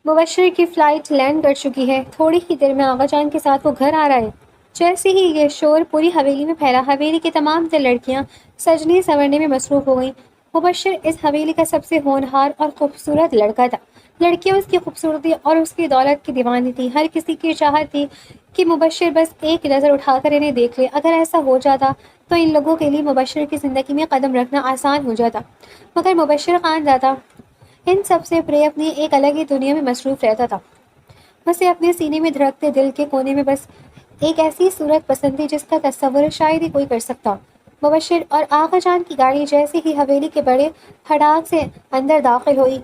مبشر کی flight land کر چکی ہے، تھوڑی ہی دیر میں آغا جان کے ساتھ وہ گھر آ رہا ہے۔ جیسے ہی یہ شور پوری حویلی میں پھیلا، حویلی کی تمام تر لڑکیاں سجنے سنورنے میں مصروف ہو گئیں۔ مبشر اس حویلی کا سب سے ہونہار اور خوبصورت لڑکا تھا۔ لڑکیاں اس کی خوبصورتی اور اس کی دولت کی دیوانی تھیں۔ ہر کسی کی چاہت تھی کہ مبشر بس ایک نظر اٹھا کر انہیں دیکھ لے۔ اگر ایسا ہو جاتا تو ان لوگوں کے لیے مبشر کی زندگی میں قدم رکھنا آسان ہو جاتا، مگر مبشر خانداتا ان سب سے پرے اپنی ایک الگ ہی دنیا میں مصروف رہتا تھا۔ اسے اپنے سینے میں دھڑکتے دل کے کونے میں بس ایک ایسی صورت پسند تھی جس کا تصور شاید ہی کوئی کر سکتا۔ مبشر اور آغا جان کی گاڑی جیسے ہی حویلی کے بڑے حڑاک سے اندر داخل ہوئی،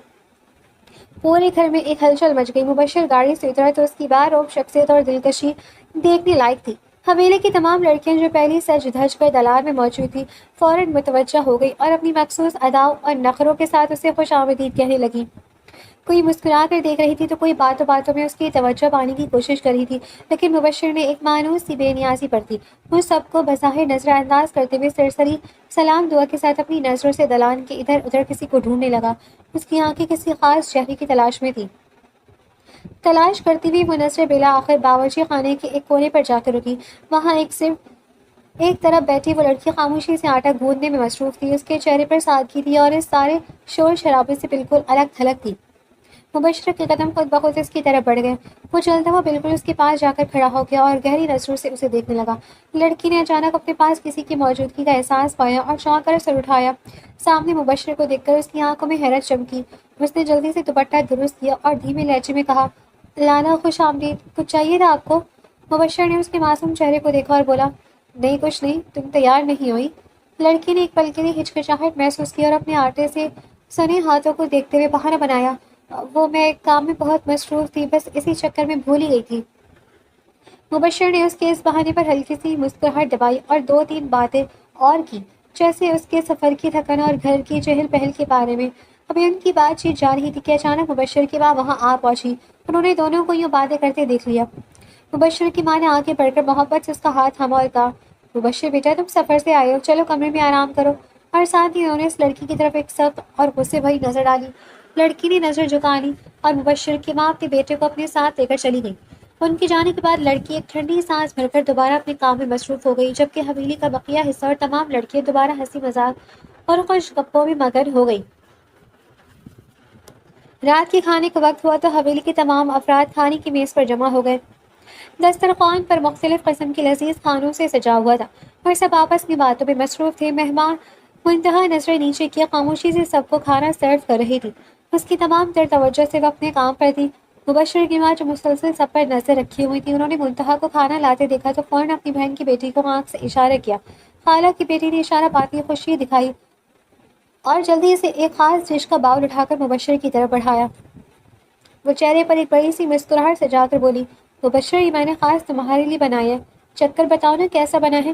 پورے گھر میں ایک ہلچل مچ گئی۔ مبشر گاڑی سے اترا تو اس کی باروب شخصیت اور دلکشی دیکھنے لائق تھی۔ حویلی کی تمام لڑکیاں جو پہلی سج دھج کر دلال میں موجود تھیں فوراً متوجہ ہو گئی اور اپنی مخصوص اداؤں اور نخروں کے ساتھ اسے خوش آمدید کہنے لگیں۔ کوئی مسکرا کر دیکھ رہی تھی تو کوئی باتوں باتوں میں اس کی توجہ پانے کی کوشش کر رہی تھی، لیکن مبشر نے ایک مانوس سی بے نیازی برتی۔ وہ سب کو بظاہر نظر انداز کرتے ہوئے سرسری سلام دعا کے ساتھ اپنی نظروں سے دلان کے ادھر ادھر کسی کو ڈھونڈنے لگا۔ اس کی آنکھیں کسی خاص چہرے کی تلاش میں تھیں۔ تلاش کرتی ہوئی وہ نظریں بالآخر باورچی خانے کے ایک کونے پر جا کر رکی۔ وہاں ایک طرف بیٹھی وہ لڑکی خاموشی سے آٹا گوندنے میں مصروف تھی۔ اس کے چہرے پر سادگی تھی اور اس سارے شور شرابے سے بالکل الگ تھلگ تھی۔ مبشر کے قدم خود بخود اس کی طرف بڑھ گئے۔ وہ چلتا ہوا بالکل اس کے پاس جا کر کھڑا ہو گیا اور گہری نظروں سے اسے دیکھنے لگا۔ لڑکی نے اچانک اپنے پاس کسی کی موجودگی کا احساس پایا اور چونک کر سر اٹھایا۔ سامنے مبشر کو دیکھ کر اس کی آنکھوں میں حیرت چمکی۔ اس نے جلدی سے دوپٹہ درست کیا اور دھیمے لہجے میں کہا، لانا خوش آمدید، کچھ چاہیے تھا آپ کو؟ مبشر نے اس کے معصوم چہرے کو دیکھا اور بولا، نہیں کچھ نہیں، تم تیار نہیں ہوئی؟ لڑکی نے ایک پل کے لیے ہچکچاہٹ محسوس کی اور اپنے آٹے سے سنے ہاتھوں کو دیکھتے ہوئے بہانہ بنایا، وہ میں کام میں بہت مصروف تھی، بس اسی چکر میں بھول ہی گئی تھی۔ مبشر نے اس کے اس بہانے پر ہلکی سی مسکراہٹ دبائی اور دو تین باتیں اور کی، جیسے اس کے سفر کی تھکن اور گھر کی چہل پہل کے بارے میں۔ ابھی ان کی بات چیت جا رہی تھی کہ اچانک مبشر کی ماں وہاں آ پہنچی۔ انہوں نے دونوں کو یوں باتیں کرتے دیکھ لیا۔ مبشر کی ماں نے آگے بڑھ کر محبت سے اس کا ہاتھ تھاما اور کہا، مبشر بیٹا، تم سفر سے آئے ہو، چلو کمرے میں آرام کرو۔ اور ساتھ ہی انہوں نے اس لڑکی کی طرف ایک سخت اور غصے بھری نظر ڈالی۔ لڑکی نے نظر جھکا لی اور مبشر کی ماں اپنے بیٹے کو اپنے ساتھ لے کر چلی گئی۔ ان کے جانے کے بعد لڑکی ایک ٹھنڈی سانس بھر کر دوبارہ اپنے کام میں مصروف ہو گئی، جبکہ حویلی کا بقیہ حصہ اور تمام لڑکیاں دوبارہ ہنسی مذاق اور خوش گپوں میں مگن ہو گئی۔ رات کے کھانے کا وقت ہوا تو حویلی کے تمام افراد کھانے کی میز پر جمع ہو گئے۔ دسترخوان پر مختلف قسم کے لذیذ کھانوں سے سجا ہوا تھا اور سب آپس میں باتوں میں مصروف تھے۔ مہمان منتہا نظریں نیچے کیے خاموشی سے سب کو کھانا سرو کر رہی تھی۔ اس کی تمام تر توجہ صرف اپنے کام پر تھی۔ مبشر کی ماں جو مسلسل سب پر نظر رکھی ہوئی تھی، انہوں نے منتہا کو کھانا لاتے دیکھا تو فوراً اپنی بہن کی بیٹی کو آنکھ سے اشارہ کیا۔ خالہ کی بیٹی نے اشارہ پاتی خوشی دکھائی اور جلدی سے ایک خاص ڈش کا باؤل اٹھا کر مبشر کی طرف بڑھایا۔ وہ چہرے پر ایک بڑی سی مسکراہٹ سجا کر بولی، مبشر، یہ میں نے خاص تمہارے لیے بنایا ہے، چکھ کر بتاؤ نا کیسا بنا ہے؟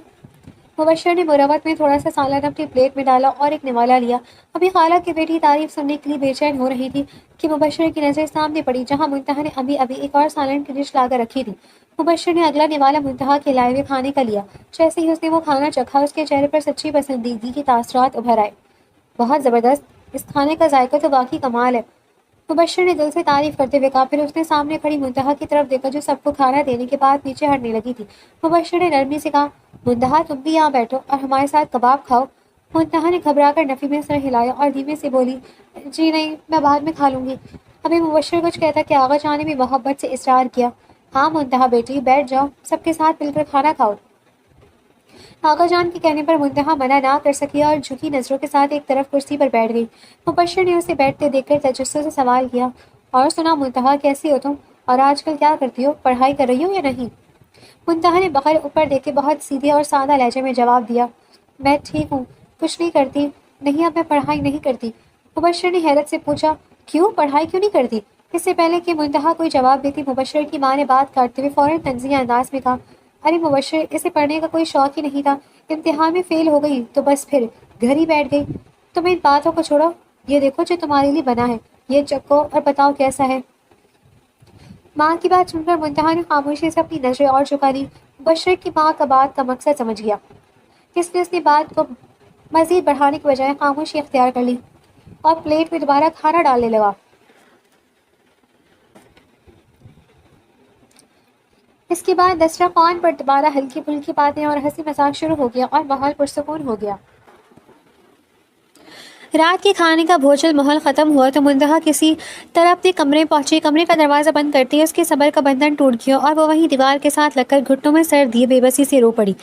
مبشر نے مروت میں تھوڑا سا سالن اپنی پلیٹ میں ڈالا اور ایک نوالا لیا۔ ابھی خالہ کی بیٹی تعریف سننے کے لیے بے چین ہو رہی تھی کہ مبشر کی نظر سامنے پڑی جہاں منتہا نے ابھی ایک اور سالن کی ڈش لا کر رکھی تھی۔ مبشر نے اگلا نوالا منتہا کے لائے ہوئے کھانے کا لیا۔ جیسے ہی اس نے وہ کھانا چکھا، اس کے چہرے پر سچی پسندیدگی کے تاثرات ابھر آئے۔ بہت زبردست، اس کھانے کا ذائقہ تو واقعی کمال ہے، مبشر نے دل سے تعریف کرتے ہوئے کہا۔ پھر اس نے سامنے کھڑی منتہا کی طرف دیکھا جو سب کو کھانا دینے کے بعد پیچھے ہٹنے لگی تھی۔ مبشر نے نرمی سے کہا، منتہا تم بھی یہاں بیٹھو اور ہمارے ساتھ کباب کھاؤ۔ منتہا نے گھبرا کر نفی میں سر ہلایا اور دھیمے سے بولی، جی نہیں، میں بعد میں کھا لوں گی۔ ابھی مبشر کچھ کہتا کہ آغا جان نے بھی محبت سے اصرار کیا، ہاں منتہا بیٹی بیٹھ جاؤ، سب کے ساتھ مل کر کھانا کھاؤ۔ آغا جان کے کہنے پر منتہا منع نہ کر سکی اور جھکی نظروں کے ساتھ ایک طرف کرسی پر بیٹھ گئی۔ مبشر نے اسے بیٹھتے دیکھ کر تجسس سے سوال کیا، اور سنا منتہا، کیسی ہو تم اور آج کل کیا کرتی ہو، پڑھائی کر رہی ہو یا نہیں؟ منتہا نے بغیر اوپر دیکھے بہت سیدھے اور سادہ لہجے میں جواب دیا، میں ٹھیک ہوں، کچھ نہیں کرتی، نہیں اب میں پڑھائی نہیں کرتی۔ مبشر نے حیرت سے پوچھا، کیوں پڑھائی کیوں نہیں کرتی؟ اس سے پہلے کہ منتہا کوئی جواب دیتی، مبشر کی ماں نے بات کاٹتے ہوئے فوراً طنزیہ انداز میں کہا، ارے مبشر، اسے پڑھنے کا کوئی شوق ہی نہیں تھا، امتحان میں فیل ہو گئی تو بس پھر گھر ہی بیٹھ گئی۔ تم ان باتوں کو چھوڑو، یہ دیکھو جو تمہارے لیے بنا ہے، یہ چکھو اور بتاؤ کیسا ہے۔ ماں کی بات سن کر منتہا نے خاموشی سے اپنی نظریں اور جھکا لی۔ مبشر کی ماں کا بات کا مقصد سمجھ گیا، اس لیے اس نے بات کو مزید بڑھانے کے بجائے خاموشی اختیار کر لی اور پلیٹ میں دوبارہ کھانا ڈالنے لگا۔ اس کے بعد دسترخوان پر دوبارہ ہلکی پھلکی باتیں اور ہنسی مذاق شروع ہو گیا اور ماحول پرسکون ہو گیا۔ رات کے کھانے کا بھوجن ماحول ختم ہوا تو منتہا کسی طرح اپنے کمرے پہنچی۔ کمرے کا دروازہ بند کرتے ہی اس کے صبر کا بندھن ٹوٹ گیا اور وہ وہیں دیوار کے ساتھ لگ کر گھٹنوں میں سر دیے بے بسی سے رو پڑی۔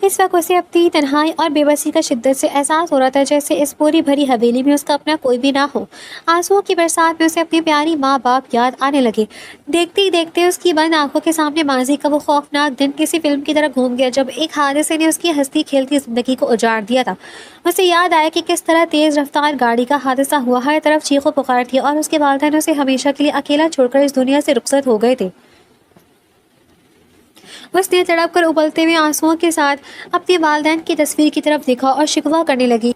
اس وقت اسے اپنی تنہائی اور بے بسی کا شدت سے احساس ہو رہا تھا، جیسے اس پوری بھری حویلی میں اس کا اپنا کوئی بھی نہ ہو۔ آنسوؤں کی برسات میں اسے اپنی پیاری ماں باپ یاد آنے لگے۔ دیکھتے ہی دیکھتے اس کی بند آنکھوں کے سامنے ماضی کا وہ خوفناک دن کسی فلم کی طرح گھوم گیا جب ایک حادثے نے اس کی ہنستی کھیلتی زندگی کو اجاڑ دیا تھا۔ اسے یاد آیا کہ کس طرح تیز رفتار گاڑی کا حادثہ ہوا، ہر طرف چیخ و پکار تھی اور اس کے والدین اسے ہمیشہ کے لیے اکیلا چھوڑ کر اس دنیا سے رخصت ہو گئے تھے۔ اس نے تڑپ کر ابلتے ہوئے آنسوؤں کے ساتھ اپنے والدین کی تصویر کی طرف دیکھا اور شکوہ کرنے لگی۔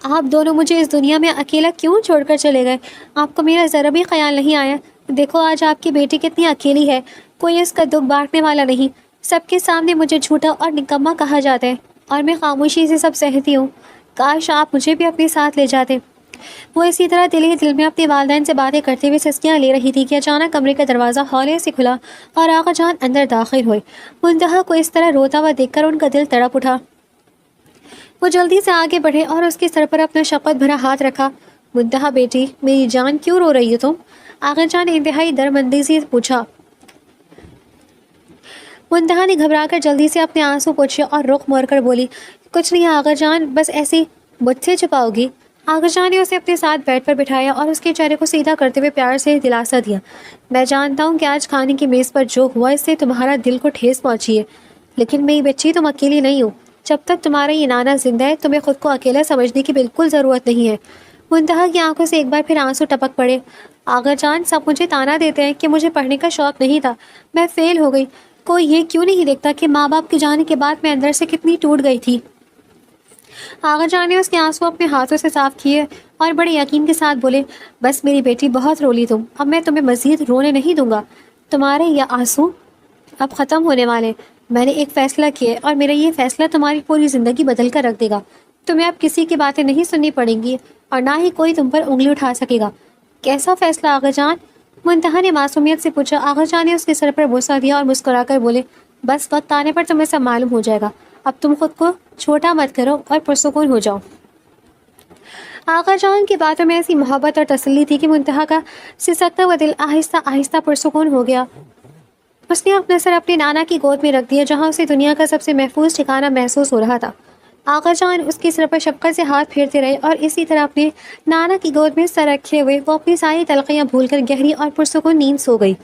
آپ دونوں مجھے اس دنیا میں اکیلا کیوں چھوڑ کر چلے گئے؟ آپ کو میرا ذرا بھی خیال نہیں آیا؟ دیکھو آج آپ کی بیٹی کتنی اکیلی ہے، کوئی اس کا دکھ بانٹنے والا نہیں۔ سب کے سامنے مجھے جھوٹا اور نکما کہا جاتا ہے اور میں خاموشی سے سب سہتی ہوں۔ کاش آپ مجھے بھی اپنے ساتھ لے جاتے۔ وہ اسی طرح دل ہی دل میں اپنے والدین سے باتیں کرتے ہوئے سسکیاں لے رہی تھی کہ اچانک کمرے کا دروازہ ہولے سے کھلا اور آغا جان اندر داخل ہوئے۔ منتہا کو اس طرح روتا ہوا دیکھ کر ان کا دل تڑپ اٹھا۔ وہ جلدی سے آگے بڑھے اور اس کے سر پر اپنا شفقت بھرا ہاتھ رکھا۔ منتہا بیٹی، میری جان کیوں رو رہی ہو تم؟ آغا جان نے انتہائی درمندی سے پوچھا۔ منتہا نے گھبرا کر جلدی سے اپنے آنسو پوچھے اور رخ موڑ کر بولی، کچھ نہیں آغا جان، بس ایسے مجھ سے چھپاؤ گی؟ آغا جان نے اسے اپنے ساتھ بیڈ پر بٹھایا اور اس کے چہرے کو سیدھا کرتے ہوئے پیار سے دلاسا دیا۔ میں جانتا ہوں کہ آج کھانے کی میز پر جو ہوا اس سے تمہارا دل کو ٹھیس پہنچی ہے، لیکن میری بچی تم اکیلی نہیں ہو۔ جب تک تمہارا یہ نانا زندہ ہے تمہیں خود کو اکیلا سمجھنے کی بالکل ضرورت نہیں ہے۔ منتہا کی آنکھوں سے ایک بار پھر آنسو ٹپک پڑے۔ آغا جان، سب مجھے تانا دیتے ہیں کہ مجھے پڑھنے کا شوق نہیں تھا، میں فیل ہو گئی۔ کوئی یہ کیوں نہیں دیکھتا کہ ماں باپ کے جانے کے بعد میں اندر سے کتنی ٹوٹ گئی تھی؟ آغا جان نے اس کے آنسو اپنے ہاتھوں سے صاف کیے اور بڑے یقین کے ساتھ بولے، بس میری بیٹی بہت رولی تم، اب میں تمہیں مزید رونے نہیں دوں گا۔ تمہارے یہ آنسو اب ختم ہونے والے۔ میں نے ایک فیصلہ کیا اور میرا یہ فیصلہ تمہاری پوری زندگی بدل کر رکھ دے گا۔ تمہیں اب کسی کی باتیں نہیں سننی پڑیں گی اور نہ ہی کوئی تم پر انگلی اٹھا سکے گا۔ کیسا فیصلہ آغا جان؟ منتہا نے معصومیت سے پوچھا۔ آغا جان نے اس کے سر پر بوسہ دیا اور مسکرا کر بولے، بس وقت آنے پر تمہیں سب معلوم ہو جائے گا۔ اب تم خود کو چھوٹا مت کرو اور پرسکون ہو جاؤ۔ آغا جان کی باتوں میں ایسی محبت اور تسلی تھی کہ منتہا کا سسکتا ہوا دل آہستہ آہستہ پرسکون ہو گیا۔ اس نے اپنا سر اپنے نانا کی گود میں رکھ دیا جہاں اسے دنیا کا سب سے محفوظ ٹھکانہ محسوس ہو رہا تھا۔ آغا جان اس کے سر پر شفقت سے ہاتھ پھیرتے رہے اور اسی طرح اپنے نانا کی گود میں سر رکھے ہوئے وہ اپنی ساری تلخیاں بھول کر گہری اور پرسکون نیند سو گئی۔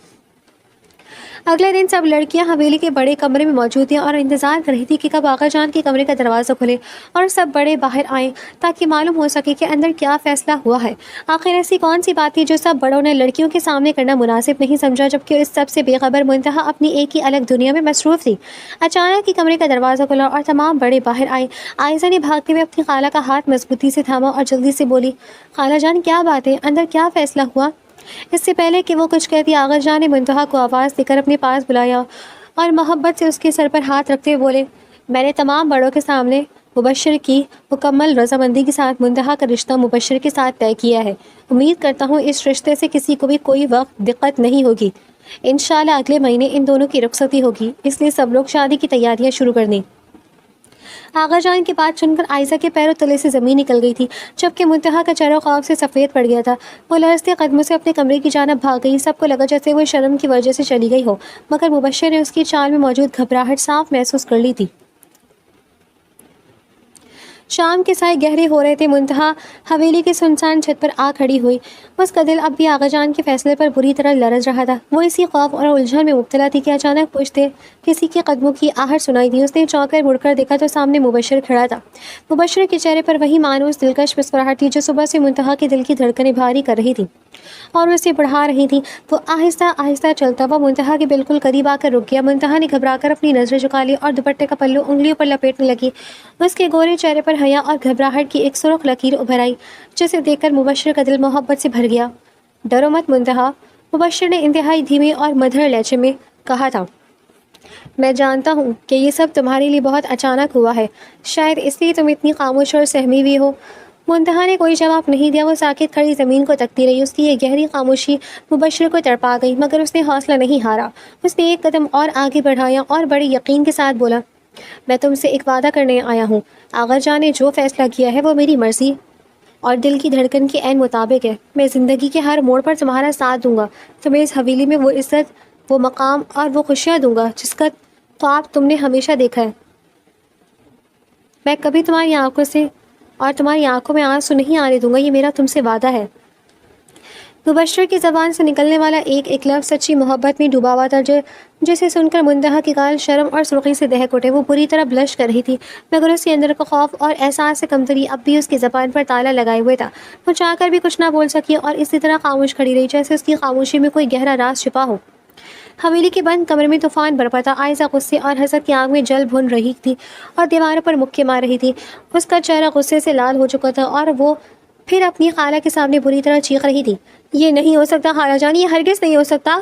اگلے دن سب لڑکیاں حویلی کے بڑے کمرے میں موجود تھیں اور انتظار کر رہی تھی کہ کب آغا جان کے کمرے کا دروازہ کھلے اور سب بڑے باہر آئیں تاکہ معلوم ہو سکے کہ اندر کیا فیصلہ ہوا ہے۔ آخر ایسی کون سی بات تھی جو سب بڑوں نے لڑکیوں کے سامنے کرنا مناسب نہیں سمجھا، جبکہ اس سب سے بے خبر منتہا اپنی ایک ہی الگ دنیا میں مصروف تھی۔ اچانک ہی کمرے کا دروازہ کھلا اور تمام بڑے باہر آئے۔ عائزہ نے بھاگتے ہوئے اپنی خالہ کا ہاتھ مضبوطی سے تھاما اور جلدی سے بولی، خالہ جان کیا بات ہے، اندر کیا فیصلہ ہوا؟ اس سے پہلے کہ وہ کچھ کہتی آغا جان نے منتہا کو آواز دے کر اپنے پاس بلایا اور محبت سے اس کے سر پر ہاتھ رکھتے ہوئے بولے، میں نے تمام بڑوں کے سامنے مبشر کی مکمل رضامندی کے ساتھ منتہا کا رشتہ مبشر کے ساتھ طے کیا ہے۔ امید کرتا ہوں اس رشتے سے کسی کو بھی کوئی وقت دقت نہیں ہوگی۔ انشاءاللہ اگلے مہینے ان دونوں کی رخصتی ہوگی، اس لیے سب لوگ شادی کی تیاریاں شروع کر دیں۔ آغا جان کی بات سن کر عائزہ کے پیروں تلے سے زمین نکل گئی تھی، جبکہ منتہا کا چہرہ خوف سے سفید پڑ گیا تھا۔ وہ لرزتے قدموں سے اپنے کمرے کی جانب بھاگ گئی۔ سب کو لگا جیسے وہ شرم کی وجہ سے چلی گئی ہو، مگر مبشر نے اس کی چال میں موجود گھبراہٹ صاف محسوس کر لی تھی۔ شام کے سائے گہرے ہو رہے تھے۔ منتہا حویلی کے سنسان چھت پر آ کھڑی ہوئی۔ اس کا دل اب بھی آغا جان کے فیصلے پر بری طرح لرز رہا تھا۔ وہ اسی خوف اور الجھن میں مبتلا تھی کہ اچانک پشت کسی کے قدموں کی آہٹ سنائی دی۔ اس نے چونک کر مڑ کر دیکھا تو سامنے مبشر کھڑا تھا۔ مبشر کے چہرے پر وہی مانوس دلکش مسکراہٹ تھی جو صبح سے منتہا کے دل کی دھڑکنیں بھاری کر رہی تھی اور اسے بڑھا رہی تھی۔ وہ آہستہ آہستہ چلتا ہوا منتہا کے بالکل قریب آ کر رک گیا۔ منتہا نے گھبرا کر اپنی نظریں جھکا لی اور دوپٹے کا پلو انگلیوں پر لپیٹنے لگی۔ اس کے گورے چہرے پر حیا اور گھبراہٹ کی ایک سرخ لکیر ابھر آئی، جسے دیکھ کر مبشر کا دل محبت سے بھر گیا۔ ڈرو مت منتہا، مبشر نے انتہائی دھیمے اور مدھر لہجے میں کہا تھا، میں جانتا ہوں کہ یہ سب تمہارے لیے بہت اچانک ہوا ہے، شاید اس لیے تم اتنی خاموش اور سہمی ہوئی ہو۔ منتہا نے کوئی جواب نہیں دیا، وہ ساکت کھڑی زمین کو تکتی رہی۔ اس کی یہ گہری خاموشی مبشر کو تڑپا گئی، مگر اس نے حوصلہ نہیں ہارا۔ اس نے ایک قدم اور آگے بڑھایا اور بڑے یقین کے ساتھ بولا، میں تم سے ایک وعدہ کرنے آیا ہوں۔ آغا جان نے جو فیصلہ کیا ہے وہ میری مرضی اور دل کی دھڑکن کے عین مطابق ہے۔ میں زندگی کے ہر موڑ پر تمہارا ساتھ دوں گا، تمہیں اس حویلی میں وہ عزت، وہ مقام اور وہ خوشیاں دوں گا جس کا خواب تم نے ہمیشہ دیکھا ہے۔ میں کبھی تمہاری آنکھوں سے اور تمہاری آنکھوں میں آنسو نہیں آنے دوں گا، یہ میرا تم سے وعدہ ہے۔ مبشر کی زبان سے نکلنے والا ایک ایک لفظ سچی محبت میں ڈوبا ہوا تھا، جسے سن کر منتہا کی گال شرم اور سرخی سے دہک اٹھے۔ وہ بری طرح بلش کر رہی تھی، مگر اس کے اندر کا خوف اور احساس کمتری اب بھی اس کی زبان پر تالا لگائے ہوئے تھا۔ وہ چاہ کر بھی کچھ نہ بول سکی اور اسی طرح خاموش کھڑی رہی، جیسے اس کی خاموشی میں کوئی گہرا راز چھپا ہو۔ حویلی کے بند کمرے میں طوفان برپا تھا۔ عائزہ غصے اور حسد کی آگ میں جل بھن رہی تھی اور دیواروں پر مکے مار رہی تھی۔ اس کا چہرہ غصے سے لال ہو چکا تھا اور وہ پھر اپنی خالہ کے سامنے بری طرح چیخ رہی تھی، یہ نہیں ہو سکتا خالہ جان، یہ ہرگز نہیں ہو سکتا۔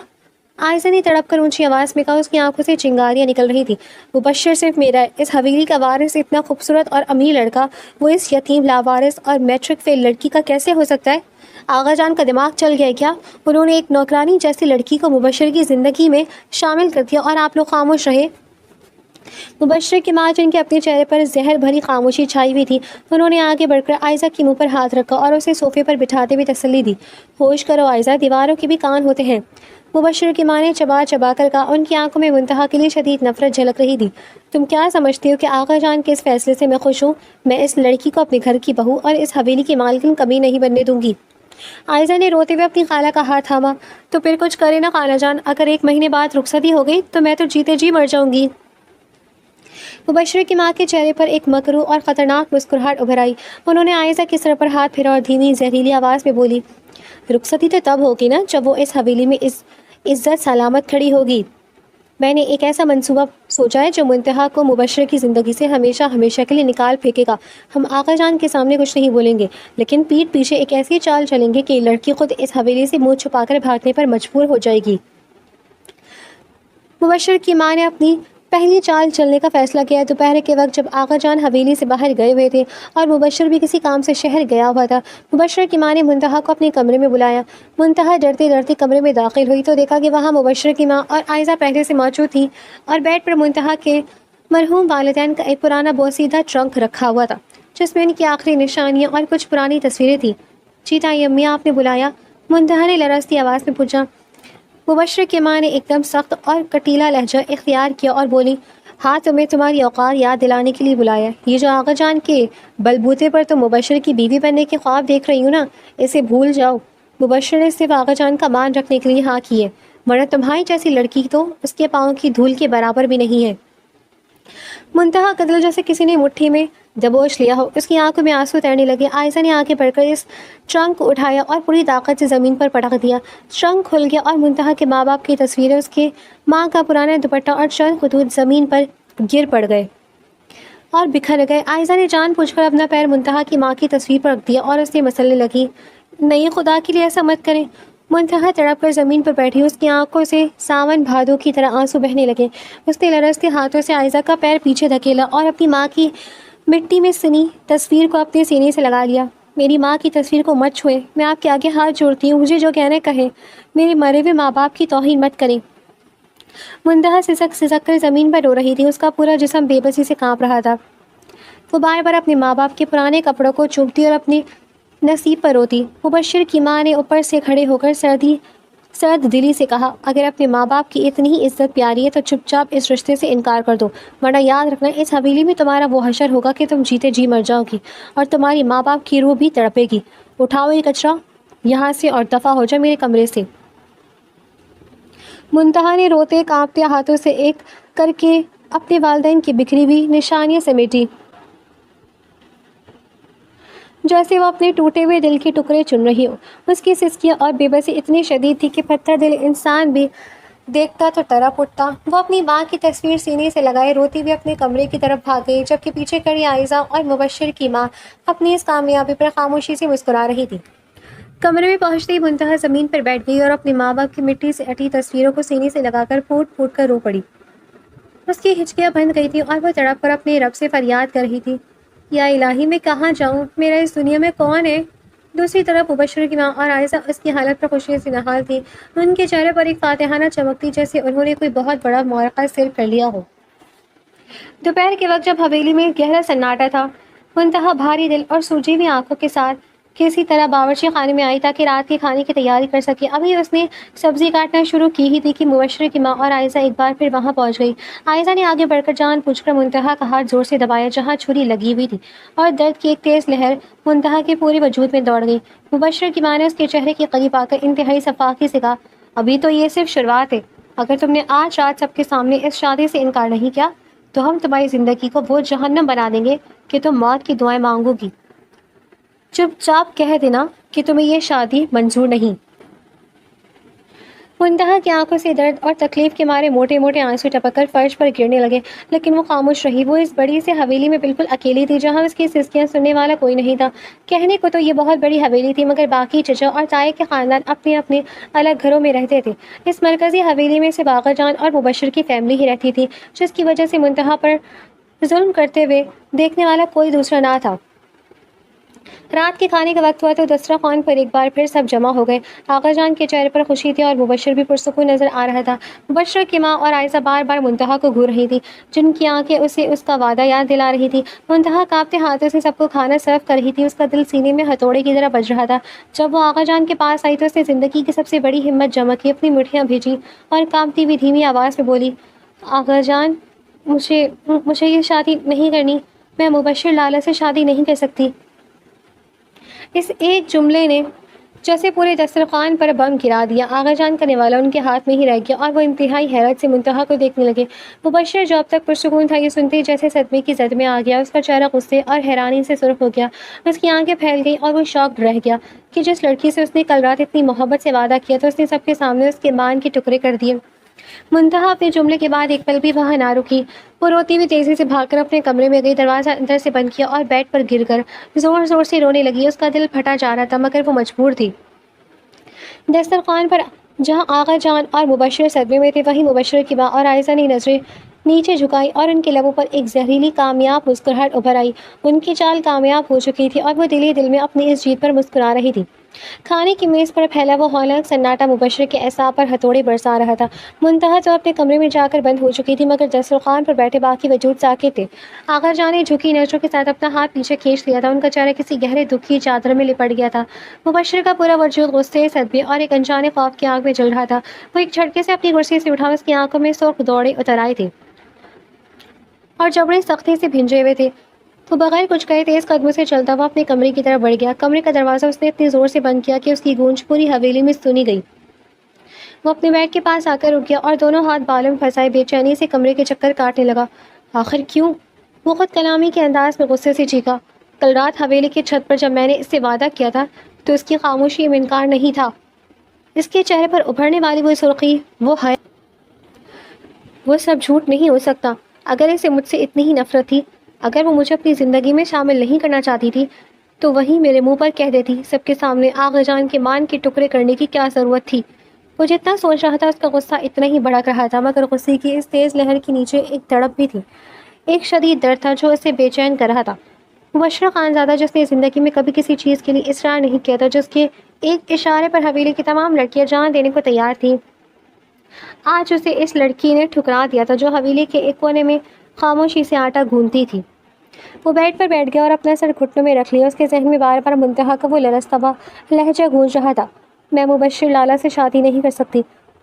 عائزہ نے تڑپ کر اونچی آواز میں کہا، اس کی آنکھوں سے چنگاریاں نکل رہی تھیں۔ مبشر صرف میرا ہے، اس حویلی کا وارث اتنا خوبصورت اور امیر لڑکا وہ اس یتیم لاوارث اور میٹرک فیل لڑکی کا کیسے ہو سکتا ہے؟ آغا جان کا دماغ چل گیا ہے کیا؟ انہوں نے ایک نوکرانی جیسی لڑکی کو مبشر کی زندگی میں شامل کر دیا اور آپ لوگ خاموش رہے۔ مبشر کی ماں، جن کے اپنے چہرے پر زہر بھری خاموشی چھائی ہوئی تھی، انہوں نے آگے بڑھ کر عائزہ کے منہ پر ہاتھ رکھا اور اسے صوفے پر بٹھاتے ہوئے تسلی دی، ہوش کرو عائزہ، دیواروں کے بھی کان ہوتے ہیں۔ مبشر کی ماں نے چبا چبا کر کہا، ان کی آنکھوں میں منتہا کے لیے شدید نفرت جھلک رہی تھی۔ تم کیا سمجھتی ہو کہ آغا جان کے اس فیصلے سے میں خوش ہوں؟ میں اس لڑکی کو اپنے گھر کی بہو اور اس حویلی کی مالکن کبھی نہیں بننے دوں گی۔ عائزہ نے روتے ہوئے اپنی خالہ کا ہاتھ تھاما، تو پھر کچھ کرے نا خالہ جان، اگر 1 مہینے بعد رخصتی ہو گئی تو میں تو جیتے جی مر جاؤں گی۔ مبشر کی ماں کے چہرے پر ایک مکروہ اور خطرناک مسکراہٹ ابھر آئی۔ انہوں نے عائزہ کے سر پر ہاتھ پھیرا اور دھیمی زہریلی آواز میں بولی، رخصتی تو تب ہوگی نا جب وہ اس حویلی میں عزت سلامت کھڑی ہوگی۔ میں نے ایک ایسا منصوبہ سوچا ہے جو منتہا کو مبشر کی زندگی سے ہمیشہ ہمیشہ کے لیے نکال پھینکے گا۔ ہم آقا جان کے سامنے کچھ نہیں بولیں گے، لیکن پیٹھ پیچھے ایک ایسی چال چلیں گے کہ یہ لڑکی خود اس حویلی سے منہ چھپا کر بھاگنے پر مجبور ہو جائے گی۔ مبشر کی ماں نے اپنی پہلی چال چلنے کا فیصلہ کیا۔ دوپہر کے وقت جب آقا جان حویلی سے باہر گئے ہوئے تھے اور مبشر بھی کسی کام سے شہر گیا ہوا تھا، مبشر کی ماں نے منتہا کو اپنے کمرے میں بلایا۔ منتہا ڈرتے ڈرتے کمرے میں داخل ہوئی تو دیکھا کہ وہاں مبشر کی ماں اور عائزہ پہلے سے موجود تھیں اور بیڈ پر منتہا کے مرحوم والدین کا ایک پرانا بوسیدہ ٹرنک رکھا ہوا تھا، جس میں ان کی آخری نشانیاں اور کچھ پرانی تصویریں تھیں۔ جی تائی امی، آپ نے بلایا؟ منتہا نے لرزتی آواز میں پوچھا۔ مبشر کی ماں نے ایک دم سخت اور کٹیلا لہجہ اختیار کیا اور بولی، ہاں، تمہیں تمہاری اوقات یاد دلانے کے لیے بلایا۔ یہ جو آغا جان کے بلبوتے پر تم مبشر کی بیوی بننے کے خواب دیکھ رہی ہو نا، اسے بھول جاؤ۔ مبشر نے صرف آغا جان کا مان رکھنے کے لیے ہاں کی ہے، ورنہ تمہاری جیسی لڑکی تو اس کے پاؤں کی دھول کے برابر بھی نہیں ہے۔ منتہا قتل جیسے کسی نے مٹھی میں دبوچ لیا ہو، اس کی آنکھوں میں آنسو تیرنے لگے۔ عائزہ نے آگے بڑھ کر اس ٹرنک کو اٹھایا اور پوری طاقت سے زمین پر پٹک دیا۔ ٹرنک کھل گیا اور منتہا کے ماں باپ کی تصویریں، اس کے ماں کا پرانا دوپٹہ اور چند خطوط زمین پر گر پڑ گئے اور بکھر گئے۔ عائزہ نے جان بوجھ کر اپنا پیر منتہا کی ماں کی تصویر پر رکھ دیا اور اسے مسلنے لگی، نہیں، خدا کے لیے ایسا مت کریں۔ منتہا تڑپ کر زمین پر بیٹھی، اس کی آنکھوں سے ساون بھادو کی طرح آنسو بہنے لگے۔ اس نے لرزتے ہاتھوں سے عائزہ کا پیر پیچھے دھکیلا اور اپنی ماں کی مٹی میں سنی تصویر کو اپنے سینے سے لگا لیا۔ میری ماں کی تصویر کو مت چھوئیں، میں آپ کے آگے ہاتھ جوڑتی ہوں، مجھے جو کہنا کہیں، میرے مرے ہوئے ماں باپ کی توہین مت کریں۔ منتہا سسک سسک کر زمین پر رو رہی تھی، اس کا پورا جسم بے بسی سے کانپ رہا تھا۔ وہ بار بار اپنے ماں باپ کے پرانے کپڑوں کو چومتی اور اپنے نصیب پر روتی۔ مبشر کی ماں نے اوپر سے کھڑے ہو کر سرد دلی سے کہا، اگر اپنے ماں باپ کی اتنی ہی عزت پیاری ہے تو چپ چاپ اس رشتے سے انکار کر دو، ورنہ یاد رکھنا اس حویلی میں تمہارا وہ حشر ہوگا کہ تم جیتے جی مر جاؤ گی اور تمہاری ماں باپ کی روح بھی تڑپے گی۔ اٹھاؤ یہ کچرا یہاں سے اور دفع ہو جا میرے کمرے سے۔ منتہا نے روتے کانپتے ہاتھوں سے ایک کر کے اپنے والدین کی بکھری ہوئی نشانیاں سمیٹی، جیسے وہ اپنے ٹوٹے ہوئے دل کے ٹکڑے چن رہی ہو۔ اس کی سسکیاں اور بے بسی اتنی شدید تھی کہ پتھر دل انسان بھی دیکھتا تو تڑپ اٹھتا۔ وہ اپنی ماں کی تصویر سینے سے لگائے روتی ہوئی اپنے کمرے کی طرف بھاگ گئی، جبکہ پیچھے کھڑی عائزہ اور مبشر کی ماں اپنی اس کامیابی پر خاموشی سے مسکرا رہی تھی۔ کمرے میں پہنچتے ہی منتہا زمین پر بیٹھ گئی اور اپنے ماں باپ کی مٹی سے اٹی تصویروں کو سینے سے لگا کر پھوٹ پھوٹ کر رو پڑی۔ اس کی ہچکیاں بند گئی تھی اور وہ تڑپ کر اپنے رب سے فریاد کر رہی تھی، یا الہی میں کہاں جاؤں، میرا اس دنیا میں کون ہے؟ دوسری طرف مبشر کی ماں اور عائشہ اس کی حالت پر خوشی سے نہال تھی. ان کے چہرے پر ایک فاتحانہ چمک تھی، جیسے انہوں نے کوئی بہت بڑا معرکہ سر کر لیا ہو. دوپہر کے وقت جب حویلی میں گہرا سناٹا تھا، منتہا بھاری دل اور سوجی ہوئی آنکھوں کے ساتھ کسی طرح باورچی خانے میں آئی تاکہ رات کے کھانے کی تیاری کر سکے. ابھی اس نے سبزی کاٹنا شروع کی ہی تھی کہ مبشر کی ماں اور عائشہ ایک بار پھر وہاں پہنچ گئی. عائشہ نے آگے بڑھ کر جان پوچھ کر منتہا کا ہاتھ زور سے دبایا جہاں چھری لگی ہوئی تھی، اور درد کی ایک تیز لہر منتہا کے پورے وجود میں دوڑ گئی. مبشر کی ماں نے اس کے چہرے کے قریب آ کر انتہائی شفقت سے کہا، ابھی تو یہ صرف شروعات ہے. اگر تم نے آج رات سب کے سامنے اس شادی سے انکار نہیں کیا تو ہم تمہاری زندگی کو وہ جہنم بنا دیں گے کہ تم موت کی دعائیں مانگو گی. چپ چاپ کہہ دینا کہ تمہیں یہ شادی منظور نہیں. منتہا کی آنکھوں سے درد اور تکلیف کے مارے موٹے موٹے آنسو ٹپک کر فرش پر گرنے لگے، لیکن وہ خاموش رہی. وہ اس بڑی سی حویلی میں بالکل اکیلی تھی جہاں اس کی سسکیاں سننے والا کوئی نہیں تھا. کہنے کو تو یہ بہت بڑی حویلی تھی، مگر باقی چچا اور تائی کے خاندان اپنے اپنے الگ گھروں میں رہتے تھے. اس مرکزی حویلی میں صرف آغا جان اور مبشر کی فیملی ہی رہتی تھی، جس کی وجہ سے منتہا پر ظلم کرتے ہوئے دیکھنے والا کوئی دوسرا نہ تھا. رات کے کھانے کا وقت ہوا تو دسترخوان پر ایک بار پھر سب جمع ہو گئے. آغا جان کے چہرے پر خوشی تھی اور مبشر بھی پرسکون نظر آ رہا تھا. مبشر کی ماں اور عائشہ بار بار منتہا کو گھور رہی تھی، جن کی آنکھیں اسے اس کا وعدہ یاد دلا رہی تھی. منتہا کانپتے ہاتھوں سے سب کو کھانا سرو کر رہی تھی. اس کا دل سینے میں ہتھوڑے کی طرح بج رہا تھا. جب وہ آغا جان کے پاس آئی تو اس نے زندگی کی سب سے بڑی ہمت جمع کی، اپنی مٹھیاں بھیجی اور کانپتی ہوئی دھیمی آواز میں بولی، آغا جان، مجھے یہ شادی نہیں کرنی. میں مبشر لالا سے شادی نہیں کر سکتی. اس ایک جملے نے جیسے پورے دسترخوان پر بم گرا دیا. آغا جان کا نوالا ان کے ہاتھ میں ہی رہ گیا اور وہ انتہائی حیرت سے منتہا کو دیکھنے لگے. مبشر جو اب تک پرسکون تھا، یہ سنتے ہی جیسے صدمے کی زد میں آ گیا. اس کا چہرہ غصے اور حیرانی سے سرخ ہو گیا. اس کی آنکھیں پھیل گئی اور وہ شاکڈ رہ گیا کہ جس لڑکی سے اس نے کل رات اتنی محبت سے وعدہ کیا تھا، اس نے سب کے سامنے اس کے مان کے ٹکڑے کر دیے. منتہا اپنے جملے کے بعد ایک پل بھی وہاں نہ رکی. وہ روتی ہوئی تیزی سے بھاگ کر اپنے کمرے میں گئی، دروازہ اندر سے بند کیا اور بیڈ پر گر کر زور زور سے رونے لگی. اس کا دل پھٹا جا رہا تھا، مگر وہ مجبور تھی. دسترخوان پر جہاں آغا جان اور مبشر صدمے میں تھے، وہیں مبشر کی ماں اور عائشہ نے نظریں نیچے جھکائی اور ان کے لبوں پر ایک زہریلی کامیاب مسکراہٹ ابھر آئی. ان کی چال کامیاب ہو چکی تھی اور وہ دل ہی دل میں اپنی اس جیت پر مسکرا رہی تھی. کھانے کی میز پر پھیلا وہ ہولناک سناٹا مبشر کے اعصاب پر ہتھوڑے برسا رہا تھا. منتہا تو اپنے کمرے میں جا کر بند ہو چکی تھی، مگر دسترخوان پر بیٹھے باقی وجود ساکت تھے. آغا جان نے جھکی نظروں کے ساتھ اپنا ہاتھ پیچھے کھینچ لیا تھا. ان کا چہرہ کسی گہرے دکھ کی چادر میں لپٹ گیا تھا. مبشر کا پورا وجود غصے، صدمے اور ایک انجانے خوف کی آگ میں جل رہا تھا. وہ ایک جھٹکے سے اپنی کرسی سے اٹھا. اس کی آنکھوں میں سرخ دوڑے اتر آئے تھے اور جبڑے سختی سے بھنجے ہوئے تھے. وہ بغیر کچھ کہے تیز قدموں سے چلتا ہوا اپنے کمرے کی طرف بڑھ گیا. کمرے کا دروازہ اس نے اتنی زور سے بند کیا کہ اس کی گونج پوری حویلی میں سنی گئی. وہ اپنے بیڈ کے پاس آ کر رک گیا اور دونوں ہاتھ بالوں میں پھنسائے بے چینی سے کمرے کے چکر کاٹنے لگا. آخر کیوں؟ وہ خود کلامی کے انداز میں غصے سے چیخا. کل رات حویلی کی چھت پر جب میں نے اس سے وعدہ کیا تھا تو اس کی خاموشی میں انکار نہیں تھا. اس کے چہرے پر ابھرنے والی وہ سرخی، وہ ہے، وہ سب جھوٹ نہیں ہو سکتا. اگر اسے مجھ سے اتنی ہی نفرت تھی، اگر وہ مجھے اپنی زندگی میں شامل نہیں کرنا چاہتی تھی تو وہی میرے منہ پر کہہ دیتی. سب کے سامنے آغا جان کے مان کے ٹکڑے کرنے کی کیا ضرورت تھی؟ وہ جتنا سوچ رہا تھا اس کا غصہ اتنا ہی بڑھک رہا تھا، مگر غصے کی اس تیز لہر کے نیچے ایک تڑپ بھی تھی. ایک شدید درد تھا جو اسے بے چین کر رہا تھا. مبشر خانزادہ جس نے زندگی میں کبھی کسی چیز کے لیے اصرار نہیں کیا تھا، جس کے ایک اشارے پر حویلی کی تمام لڑکیاں جان دینے کو تیار تھیں، آج اسے اس لڑکی نے ٹھکرا دیا تھا جو حویلی کے ایک کونے میں خاموشی سے آٹا گھونتی تھی. وہ بیڈ پر بیٹھ گیا اور اپنا سر گھٹنوں میں رکھ لیا. اس کے ذہن میں بار بار منتہا کا وہ لرزتا ہوا لہجہ گونج رہا تھا، میں مبشر لالا سے شادی نہیں کر سکتی.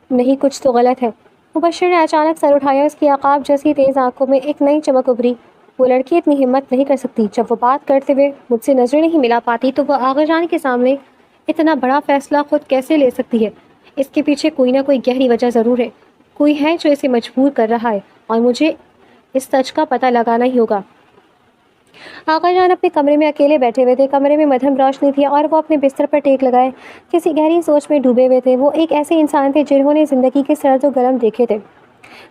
نہیں، کچھ تو غلط ہے. مبشر نے اچانک سر اٹھایا. اس کی عقاب جیسی تیز آنکھوں میں ایک نئی چمک ابھری. وہ لڑکی اتنی ہمت نہیں کر سکتی. جب وہ بات کرتے ہوئے مجھ سے نظریں نہیں ملا پاتی تو وہ آغا جان کے سامنے اتنا بڑا فیصلہ خود کیسے لے سکتی ہے؟ اس کے پیچھے کوئی نہ کوئی گہری وجہ ضرور ہے. کوئی ہے جو اسے مجبور کر رہا ہے اور مجھے اس سچ کا پتہ لگانا ہی ہوگا. آغا جان اپنے کمرے میں اکیلے بیٹھے ہوئے تھے. کمرے میں مدھم روشنی تھی اور وہ اپنے بستر پر ٹیک لگائے کسی گہری سوچ میں ڈوبے ہوئے تھے. وہ ایک ایسے انسان تھے جنہوں نے زندگی کے سرد و گرم دیکھے تھے.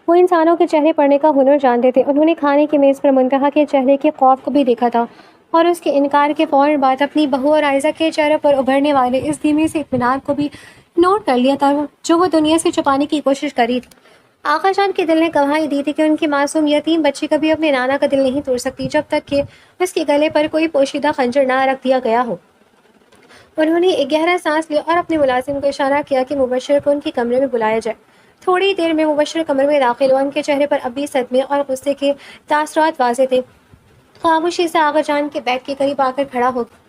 وہ انسانوں کے چہرے پڑھنے کا ہنر جانتے تھے. انہوں نے کھانے کی میز پر منتہا کے چہرے کے خوف کو بھی دیکھا تھا اور اس کے انکار کے فوراً بعد اپنی بہو اور عائشہ کے چہرے پر ابھرنے والے اس دھیمے سے اطمینان کو بھی نوٹ کر لیا تھا جو وہ دنیا سے چھپانے کی کوشش کری تھی. آغا جان کے دل نے گواہی دی تھی کہ ان کی معصوم یتیم بچی کبھی اپنے نانا کا دل نہیں توڑ سکتی جب تک کہ اس کے گلے پر کوئی پوشیدہ خنجر نہ رکھ دیا گیا ہو۔ انہوں نے ایک گہرا سانس لیا اور اپنے ملازم کو اشارہ کیا کہ مبشر کو ان کے کمرے میں بلایا جائے۔ تھوڑی دیر میں مبشر کمرے میں داخل ہوا۔ ان کے چہرے پر اب بھی صدمے اور غصے کے تاثرات واضح تھے۔ خاموشی سے آغا جان کے بیڈ کے قریب آ کر کھڑا ہو گیا۔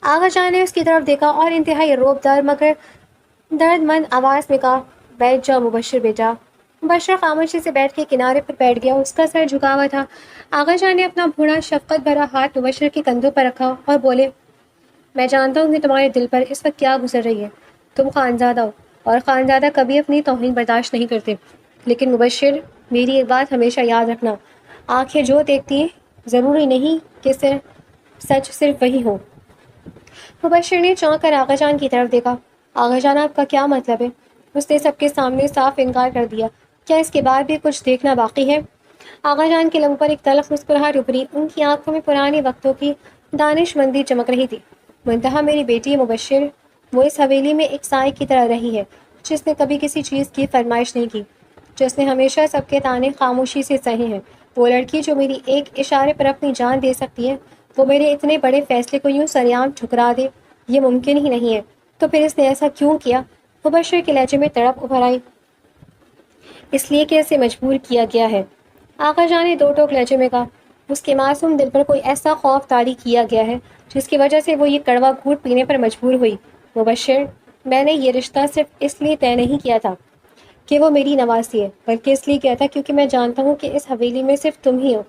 آغا جان نے اس کی طرف دیکھا اور انتہائی روبدار مگر درد مند آواز میں کہا، بیٹھ جاؤ مبشر بیٹا۔ مبشر خاموشی سے بیٹھ کے کنارے پر بیٹھ گیا۔ اس کا سر جھکا ہوا تھا۔ آغا جان نے اپنا بوڑھا شفقت بھرا ہاتھ مبشر کے کندھوں پر رکھا اور بولے، میں جانتا ہوں کہ تمہارے دل پر اس وقت کیا گزر رہی ہے۔ تم خانزادہ ہو اور خانزادہ کبھی اپنی توہین برداشت نہیں کرتے، لیکن مبشر میری ایک بات ہمیشہ یاد رکھنا، آنکھیں جو دیکھتی ہیں ضروری نہیں کہ سچ صرف وہی ہو۔ مبشر نے چونک کر آغا جان کی طرف دیکھا۔ آغا جان آپ کا کیا مطلب ہے؟ اس نے سب کے سامنے صاف انکار کر دیا۔ کیا اس کے بعد بھی کچھ دیکھنا باقی ہے؟ آغا جان کے لبوں پر ایک تلخ مسکراہٹ ابھری۔ ان کی آنکھوں میں پرانے وقتوں کی دانش مندی چمک رہی تھی۔ منتہا میری بیٹی مبشر، وہ اس حویلی میں ایک سائے کی طرح رہی ہے جس نے کبھی کسی چیز کی فرمائش نہیں کی، جس نے ہمیشہ سب کے تانے خاموشی سے سہے ہیں۔ وہ لڑکی جو میری ایک اشارے پر اپنی جان دے سکتی ہے، وہ میرے اتنے بڑے فیصلے کو یوں سریعام ٹھکرا دے، یہ ممکن ہی نہیں ہے۔ تو پھر اس نے ایسا کیوں کیا؟ مبشر کے لہجے میں تڑپ ابھر آئی۔ اس لیے کہ اسے مجبور کیا گیا ہے، آغا جان نے دو ٹوک لہجے میں کہا۔ اس کے معصوم دل پر کوئی ایسا خوف طاری کیا گیا ہے جس کی وجہ سے وہ یہ کڑوا گھونٹ پینے پر مجبور ہوئی۔ مبشر، میں نے یہ رشتہ صرف اس لیے طے نہیں کیا تھا کہ وہ میری نواسی ہے، بلکہ اس لیے کیا تھا کیونکہ میں جانتا ہوں کہ اس حویلی میں صرف تم ہی ہو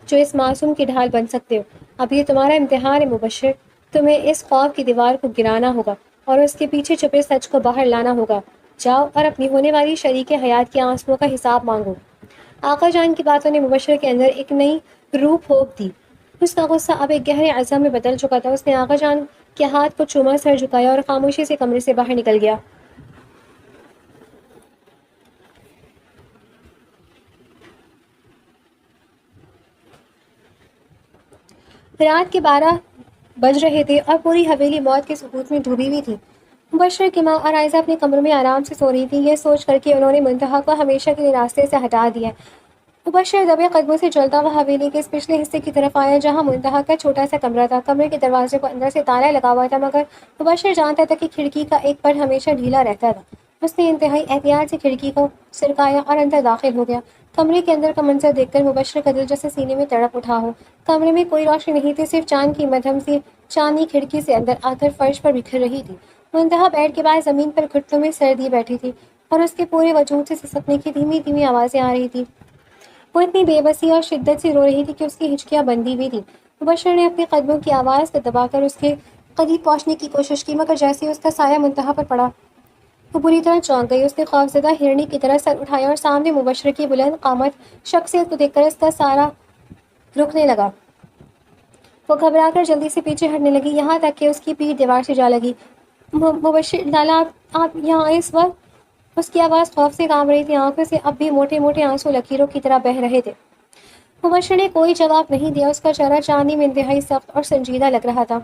جو اس معصوم کی ڈھال بن سکتے ہو۔ اب یہ تمہارا امتحان ہے مبشر، تمہیں اس خوف کی دیوار کو گرانا ہوگا اور اس کے پیچھے چھپے سچ کو باہر لانا ہوگا۔ جاؤ اور اپنی ہونے والی شریک حیات کے آنسوؤں کا حساب مانگو۔ آقا جان کی باتوں نے مبشر کے اندر ایک نئی روح پھونک دی۔ اس کا غصہ اب ایک گہرے عزم میں بدل چکا تھا۔ اس نے آقا جان کے ہاتھ کو چوما، سر جھکایا اور خاموشی سے کمرے سے باہر نکل گیا۔ رات کے 12 بج رہے تھے اور پوری حویلی موت کے سکوت میں ڈوبی ہوئی تھی۔ مبشر کی ماں اور عائزہ اپنے کمروں میں آرام سے سو رہی تھی۔ یہ سوچ کر کہ انہوں نے منتہا کو ہمیشہ کے لیے راستے سے ہٹا دیا۔ مبشر دبے قدموں سے چلتا ہوا حویلی کے اس پچھلے حصے کی طرف آیا جہاں منتہا کا چھوٹا سا کمرہ تھا۔ کمرے کے دروازے کو اندر سے تالا لگا ہوا تھا، مگر مبشر جانتا تھا کہ کھڑکی کا ایک پٹ ہمیشہ ڈھیلا رہتا تھا۔ اس نے انتہائی احتیاط سے کھڑکی کو سرکایا اور اندر داخل ہو گیا۔ کمرے کے اندر کا منظر دیکھ کر مبشر کا دل جیسے سینے میں تڑپ اٹھا ہو۔ کمرے میں کوئی روشنی نہیں تھی، صرف چاند کی مدھم سی چاندنی کھڑکی سے اندر آ کر فرش پر بکھر رہی تھی۔ منتہا بیڈ کے بعد زمین پر گھٹنوں میں سر دیے بیٹھی تھی اور اس کے پورے وجود سے سسکنے کی دھیمی دھیمی آوازیں آ رہی تھی۔ وہ اتنی بے بسی اور شدت سے رو رہی تھی کہ اس کی ہچکیاں بندھی ہوئی تھیں۔ مبشر نے اپنے قدموں کی آواز کو دبا کر اس کے قریب پہنچنے کی کوشش کی، مگر جیسے ہی اس کا سایہ منتہا پر پڑا وہ بری طرح چونک گئی۔ اس نے خوفزدہ ہرنی کی طرح سر اٹھایا اور سامنے مبشر کی بلند قامت شخصیت کو دیکھ کر اس کا سارا رکنے لگا۔ وہ گھبرا کر جلدی سے پیچھے ہٹنے لگی، یہاں تک کہ اس کی پیٹھ دیوار سے جا لگی۔ مبشر لالا، آپ یہاں آئے اس وقت؟ اس کی آواز خوف سے کانپ رہی تھی، آنکھوں سے اب بھی موٹے موٹے آنسو لکیروں کی طرح بہہ رہے تھے۔ مبشر نے کوئی جواب نہیں دیا۔ اس کا چہرہ چاندنی میں انتہائی سخت اور سنجیدہ لگ رہا تھا۔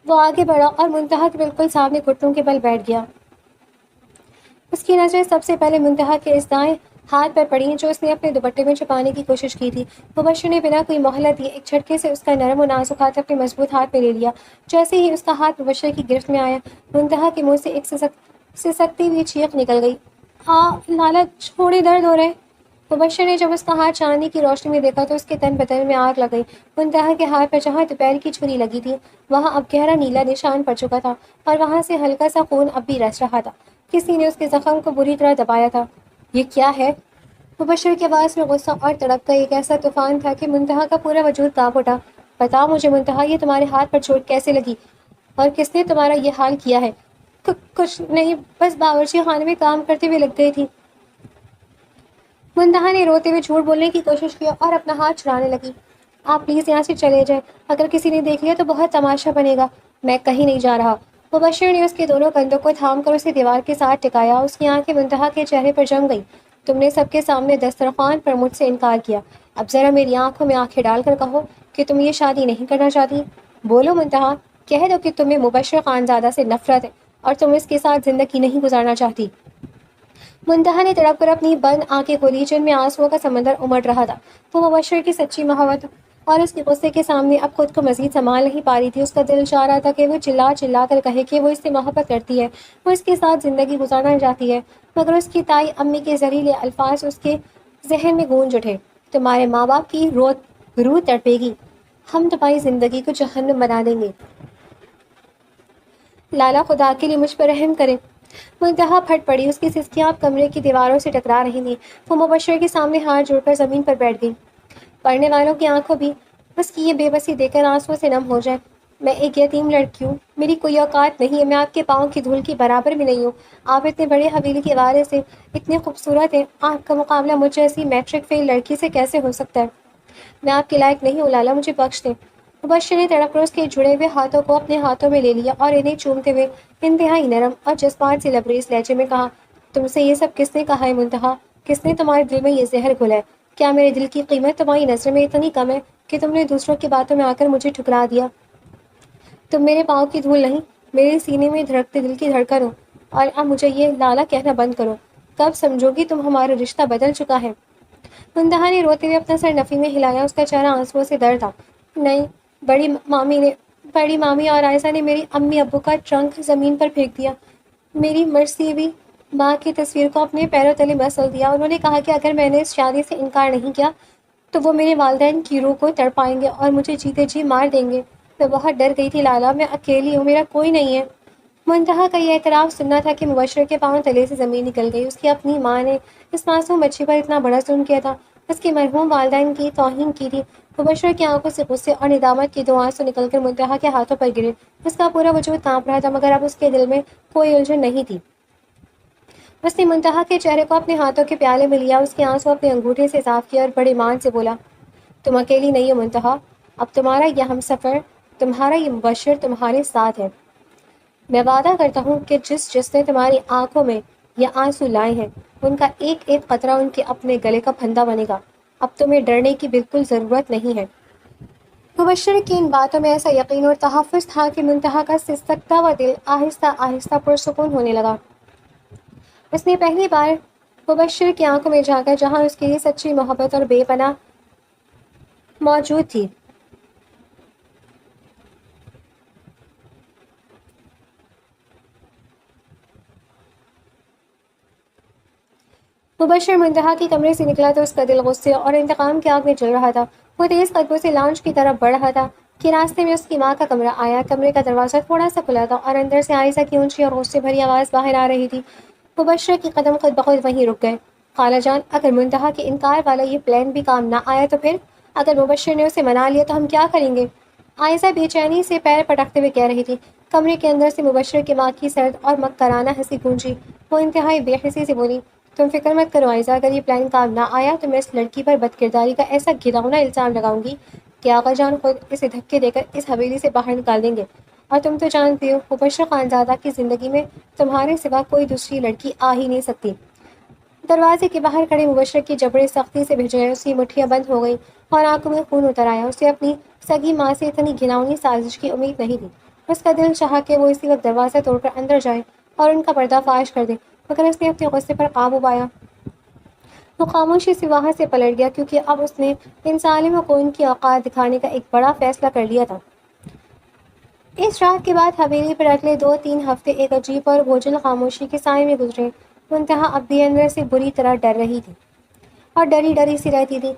وہ آگے بڑھا اور منتہا کے بالکل سامنے گھٹنوں کے بل بیٹھ گیا۔ اس کی نظریں سب سے پہلے منتہا کے اس دائیں ہاتھ پر پڑی جو اس نے اپنے دوپٹے میں چھپانے کی کوشش کی تھی۔ مبشر نے بنا کوئی مہلت دیے ایک جھٹکے سے اس کا نرم و نازک ہاتھ اپنے مضبوط ہاتھ میں لے لیا۔ جیسے ہی اس کا ہاتھ مبشر کی گرفت میں آیا، منتہا کے منہ سے ایک سسکتی ہوئی چیخ نکل گئی، لالا چھوڑے، درد ہو رہے۔ مبشر نے جب اس کا ہاتھ چاندنی کی روشنی میں دیکھا تو اس کے تن بدن میں آگ لگ گئی۔ منتہا کے ہاتھ پر جہاں دوپہر کی چھری لگی تھی وہاں اب گہرا نیلا نشان پڑ چکا تھا اور وہاں سے ہلکا سا خون اب بھی رس رہا تھا۔ کسی نے اس کے زخم کو بری طرح دبایا تھا۔ یہ کیا ہے؟ مبشر کے آواز میں غصہ اور تڑپ کا ایک ایسا طوفان تھا کہ منتہا کا پورا وجود کانپ اٹھا۔ بتاؤ مجھے منتہا، یہ تمہارے ہاتھ پر چوٹ کیسے لگی اور کس نے تمہارا یہ حال کیا ہے؟ کچھ نہیں، بس باورچی خانے میں کام کرتے ہوئے لگ گئی تھی۔ منتہا نے روتے ہوئے جھوٹ بولنے کی کوشش کی اور اپنا ہاتھ چھڑانے لگی۔ آپ پلیز یہاں سے چلے جائیں، اگر کسی نے دیکھ لیا تو بہت تماشا بنے گا۔ میں کہیں نہیں جا رہا۔ مبشر نے اس کے دونوں کندھوں کو تھام کر اسے دیوار کے ساتھ ٹکایا۔ اس کی آنکھیں منتہا کے چہرے پر جم گئی۔ تم نے سب کے سامنے دسترخوان پر مجھ سے انکار کیا، اب ذرا میری آنکھوں میں آنکھیں ڈال کر کہو کہ تم یہ شادی نہیں کرنا چاہتی۔ بولو منتہا، کہہ دو کہ تمہیں مبشر خانزادہ سے نفرت ہے اور تم اس کے ساتھ زندگی نہیں گزارنا چاہتی۔ منتہا نے تڑپ کر اپنی بند آنکھیں کھولی جن میں آنسوؤں کا سمندر امڑ رہا تھا۔ وہ مبشر کی سچی محبت اور اس کے غصے کے سامنے اب خود کو مزید سنبھال نہیں پا رہی تھی۔ اس کا دل چاہ رہا تھا کہ وہ چلا چلا کر کہے کہ وہ اس سے محبت کرتی ہے، وہ اس کے ساتھ زندگی گزارنا چاہتی ہے، مگر اس کی تائی امی کے زہریلے الفاظ اس کے ذہن میں گونج اٹھے۔ تمہارے ماں باپ کی روح تڑپے گی، ہم تمہاری زندگی کو جہنم بنا دیں گے، لالا خدا کے لیے مجھ پر رحم کرے۔ منتہا پھٹ پڑی، اس کی سسکیاں اب کمرے کی دیواروں سے ٹکرا رہی تھیں۔ وہ مبشر کے سامنے ہاتھ جوڑ کر زمین پر بیٹھ گئی۔ پڑھنے والوں کی آنکھوں بھی اس کی یہ بے بسی دیکھ کر آنسوؤں سے نم ہو جائے۔ میں ایک یتیم لڑکی ہوں، میری کوئی اوقات نہیں ہے، میں آپ کے پاؤں کی دھول کی برابر بھی نہیں ہوں۔ آپ اتنے بڑے حویلی کے وارث سے اتنے خوبصورت ہیں، آپ کا مقابلہ مجھ جیسی میٹرک فیل لڑکی سے کیسے ہو سکتا ہے؟ میں آپ کے لائق نہیں ہوں، لالا، مجھے بخش دیں۔ مبشر نے تڑپ کر اس کے جڑے ہوئے ہاتھوں کو اپنے ہاتھوں میں لے لیا اور انہیں چومتے ہوئے انتہائی نرم اور جذبات سے لبریز لہجے میں کہا، تم سے یہ سب کس نے کہا ہے منتہا؟ کس نے تمہارے دل میں یہ زہر گھولا ہے؟ کیا میرے دل کی قیمت تمہاری نظر میں اتنی کم ہے کہ تم نے دوسروں کی باتوں میں آ کر مجھے ٹھکرا دیا؟ تم میرے پاؤں کی دھول نہیں، میرے سینے میں دھڑکتے دل کی دھڑکن ہو، اور اب مجھے یہ لالا کہنا بند کرو۔ کب سمجھو گی تم ہمارا رشتہ بدل چکا ہے؟ منتہا نے روتے ہوئے اپنا سر نفی میں ہلایا، اس کا چہرہ آنسوؤں سے در تھا۔ نہیں، بڑی مامی اور عائشہ نے میری امی ابو کا ٹرنک زمین پر پھینک دیا، میری مرثیوی ماں کی تصویر کو اپنے پیروں تلے مسل دیا۔ انہوں نے کہا کہ اگر میں نے اس شادی سے انکار نہیں کیا تو وہ میرے والدین کی روح کو تڑپائیں گے اور مجھے جیتے جی مار دیں گے۔ میں بہت ڈر گئی تھی لالا، میں اکیلی ہوں، میرا کوئی نہیں ہے۔ منتہا کا یہ اعتراف سننا تھا کہ مبشر کے پاؤں تلے سے زمین نکل گئی۔ اس کی اپنی ماں نے اس معصوم بچی پر اتنا بڑا ظلم کیا تھا، اس کے مرحوم والدین کی توہین کی تھی۔ مبشر کی آنکھوں سے غصے اور ندامت کے دو آنسو نکل کر منتہا کے ہاتھوں پر گرے۔ اس کا پورا وجود کانپ رہا تھا، مگر اب اس کے دل میں کوئی الجھن نہیں تھی۔ اس نے منتہا کے چہرے کو اپنے ہاتھوں کے پیالے میں لیا، اس کے آنسو اپنے انگوٹھے سے صاف کیا اور بڑے ایمان سے بولا، تم اکیلی نہیں ہو منتہا، اب تمہارا یہ ہم سفر، تمہارا یہ مبشر تمہارے ساتھ ہے۔ میں وعدہ کرتا ہوں کہ جس نے تمہاری آنکھوں میں یہ آنسو لائے ہیں، ان کا ایک ایک قطرہ ان کے اپنے گلے کا پھندا بنے گا۔ اب تمہیں ڈرنے کی بالکل ضرورت نہیں ہے۔ مبشر کی ان باتوں میں ایسا یقین اور تحفظ تھا کہ منتہا کا سسکتا ہوا دل آہستہ آہستہ پرسکون ہونے لگا۔ اس نے پہلی بار مبشر کی آنکھوں میں جھانکا جہاں اس کے لیے سچی محبت اور بے پناہ موجود تھی۔ مبشر منتہا کے کمرے سے نکلا تو اس کا دل غصے اور انتقام کی آگ میں جل رہا تھا۔ وہ تیز قدموں سے لانچ کی طرف بڑھ رہا تھا کہ راستے میں اس کی ماں کا کمرہ آیا۔ کمرے کا دروازہ تھوڑا سا کھلا تھا اور اندر سے عائشہ کی اونچی اور غصے بھری آواز باہر آ رہی تھی۔ مبشر کے قدم خود بخود وہیں رک گئے۔ خالہ جان، اگر منتہا کے انکار والا یہ پلان بھی کام نہ آیا تو پھر؟ اگر مبشر نے اسے منا لیا تو ہم کیا کریں گے؟ عائشہ بے چینی سے پیر پٹکتے ہوئے کہہ رہی تھی۔ کمرے کے اندر سے مبشر کی ماں کی سرد اور مکرانہ ہنسی گونجی۔ وہ انتہائی بے حسی سے بولی، تم فکر مت کرو عائشہ، اگر یہ پلان کام نہ آیا تو میں اس لڑکی پر بد کرداری کا ایسا گھناؤنا الزام لگاؤں گی کہ آقا جان خود اسے دھکے دے کر اس حویلی سے باہر نکال دیں گے۔ اور تم تو جانتی ہو مبشر خانزادہ کی زندگی میں تمہارے سوا کوئی دوسری لڑکی آ ہی نہیں سکتی۔ دروازے کے باہر کھڑے مبشر کی جبڑے سختی سے بھیج گئے، اس کی مٹھیاں بند ہو گئی اور آنکھوں میں خون اتر آیا۔ اسے اپنی سگی ماں سے اتنی گھناؤنی سازش کی امید نہیں تھی۔ اس کا دل چاہا کہ وہ اسی وقت دروازہ توڑ کر اندر جائے اور ان کا پردہ فاش کر دے، مگر اس نے اپنے غصے پر قابو پایا۔ وہ خاموشی سے وہاں سے پلٹ گیا کیونکہ اب اس نے ان ظالموں کو ان کی اوقات دکھانے کا ایک بڑا فیصلہ کر لیا تھا۔ اس رات کے بعد حویلی پر اگلے 2-3 ہفتے ایک عجیب اور بوجھل خاموشی کے سائے میں گزرے۔ منتہا اب بھی اندر سے بری طرح ڈر رہی تھی اور ڈری ڈری سی رہتی تھی۔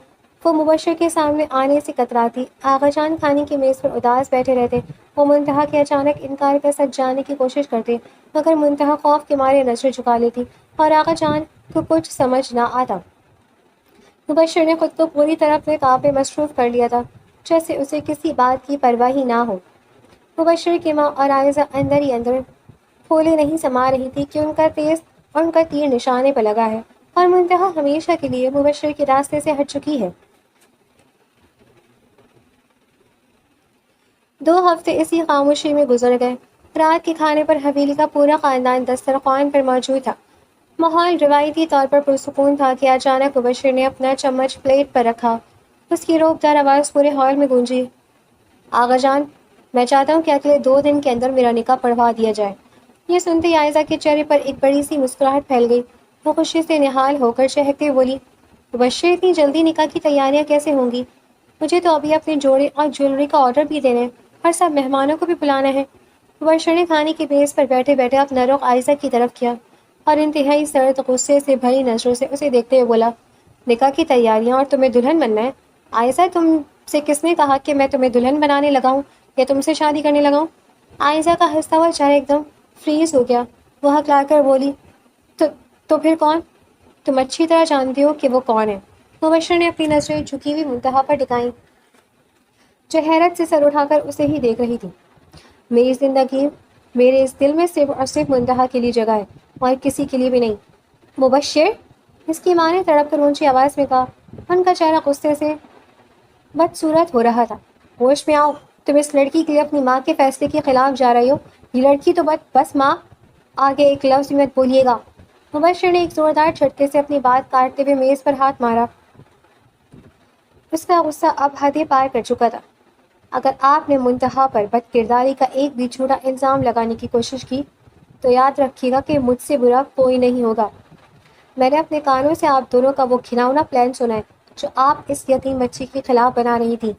وہ مبشر کے سامنے آنے سے کتراتی، آغا جان کھانے کی میز پر اداس بیٹھے رہتے۔ وہ منتہا کے اچانک انکار کا سچ جاننے کی کوشش کرتے، مگر منتہا خوف کے مارے نظریں جھکا لیتی اور آغا جان کو کچھ سمجھ نہ آتا۔ مبشر نے خود کو پوری طرح اپنے کام میں مصروف کر لیا تھا، جیسے اسے کسی بات کی پرواہ ہی نہ ہو۔ مبشر کی ماں اور عائشہ اندر ہی اندر پھولے نہیں سما رہی تھی کہ ان کا تیز اور ان کا تیر نشانے پہ لگا ہے اور منتہا ہمیشہ کے لیے مبشر کے راستے سے ہٹ چکی ہے۔ 2 ہفتے اسی خاموشی میں گزر گئے۔ رات کے کھانے پر حویلی کا پورا خاندان دسترخوان پر موجود تھا۔ ماحول روایتی طور پر پرسکون تھا کہ اچانک مبشر نے اپنا چمچ پلیٹ پر رکھا۔ اس کی روبدار آواز پورے ہال میں گونجی، آغا جان، میں چاہتا ہوں کہ اگلے 2 دن کے اندر میرا نکاح پڑھوا دیا جائے۔ یہ سنتے ہی عائزہ کے چہرے پر ایک بڑی سی مسکراہٹ پھیل گئی۔ وہ خوشی سے نہال ہو کر چہکتے ہوئے بولی، مبشر اتنی جلدی نکاح کی تیاریاں کیسے ہوں گی؟ مجھے تو ابھی اپنے جوڑے اور جیولری کا آرڈر بھی دینا ہے اور سب مہمانوں کو بھی بلانا ہے۔ مبشر نے کھانے کی میز پر بیٹھے بیٹھے اپنا رخ عائزہ کی طرف کیا اور انتہائی سرد غصے سے بھری نظروں سے اسے دیکھتے ہوئے بولا، نکاح کی تیاریاں اور تمہیں دلہن بننا ہے؟ عائزہ، تم سے کس نے کہا کہ میں تمہیں دلہن بنانے لگا ہوں یا تم سے شادی کرنے لگا ہوں؟ عائزہ کا ہنستا ہوا چہرہ ایک دم فریز ہو گیا۔ وہ ہکلا کر بولی، تو تو پھر کون؟ تم اچھی طرح جانتی ہو کہ وہ کون ہے۔ مبشر نے اپنی نظریں جھکی ہوئی منتہا پر ٹکائیں، جو حیرت سے سر اٹھا کر اسے ہی دیکھ رہی تھی۔ میری زندگی میرے اس دل میں صرف اور صرف منتہا کے لیے جگہ ہے اور کسی کے لیے بھی نہیں۔ مبشر، اس کی ماں نے تڑپ کر اونچی آواز میں کہا۔ ان کا چہرہ غصے سے بدصورت ہو رہا تھا۔ ہوش میں آؤ، تم اس لڑکی کے لیے اپنی ماں کے فیصلے کے خلاف جا رہی ہو۔ یہ لڑکی تو بس ماں، آگے ایک لفظ بھی مت بولیے گا۔ مبشر نے ایک زوردار جھٹکے سے اپنی بات کاٹتے ہوئے میز پر ہاتھ مارا۔ اس کا غصہ اب حدیں پار کر چکا تھا۔ اگر آپ نے منتہا پر بد کرداری کا ایک بھی جھوٹا الزام لگانے کی کوشش کی تو یاد رکھیے گا کہ مجھ سے برا کوئی نہیں ہوگا۔ میں نے اپنے کانوں سے آپ دونوں کا وہ گھناؤنا پلان سنا ہے جو آپ اس یتیم بچی کے خلاف بنا رہی تھی۔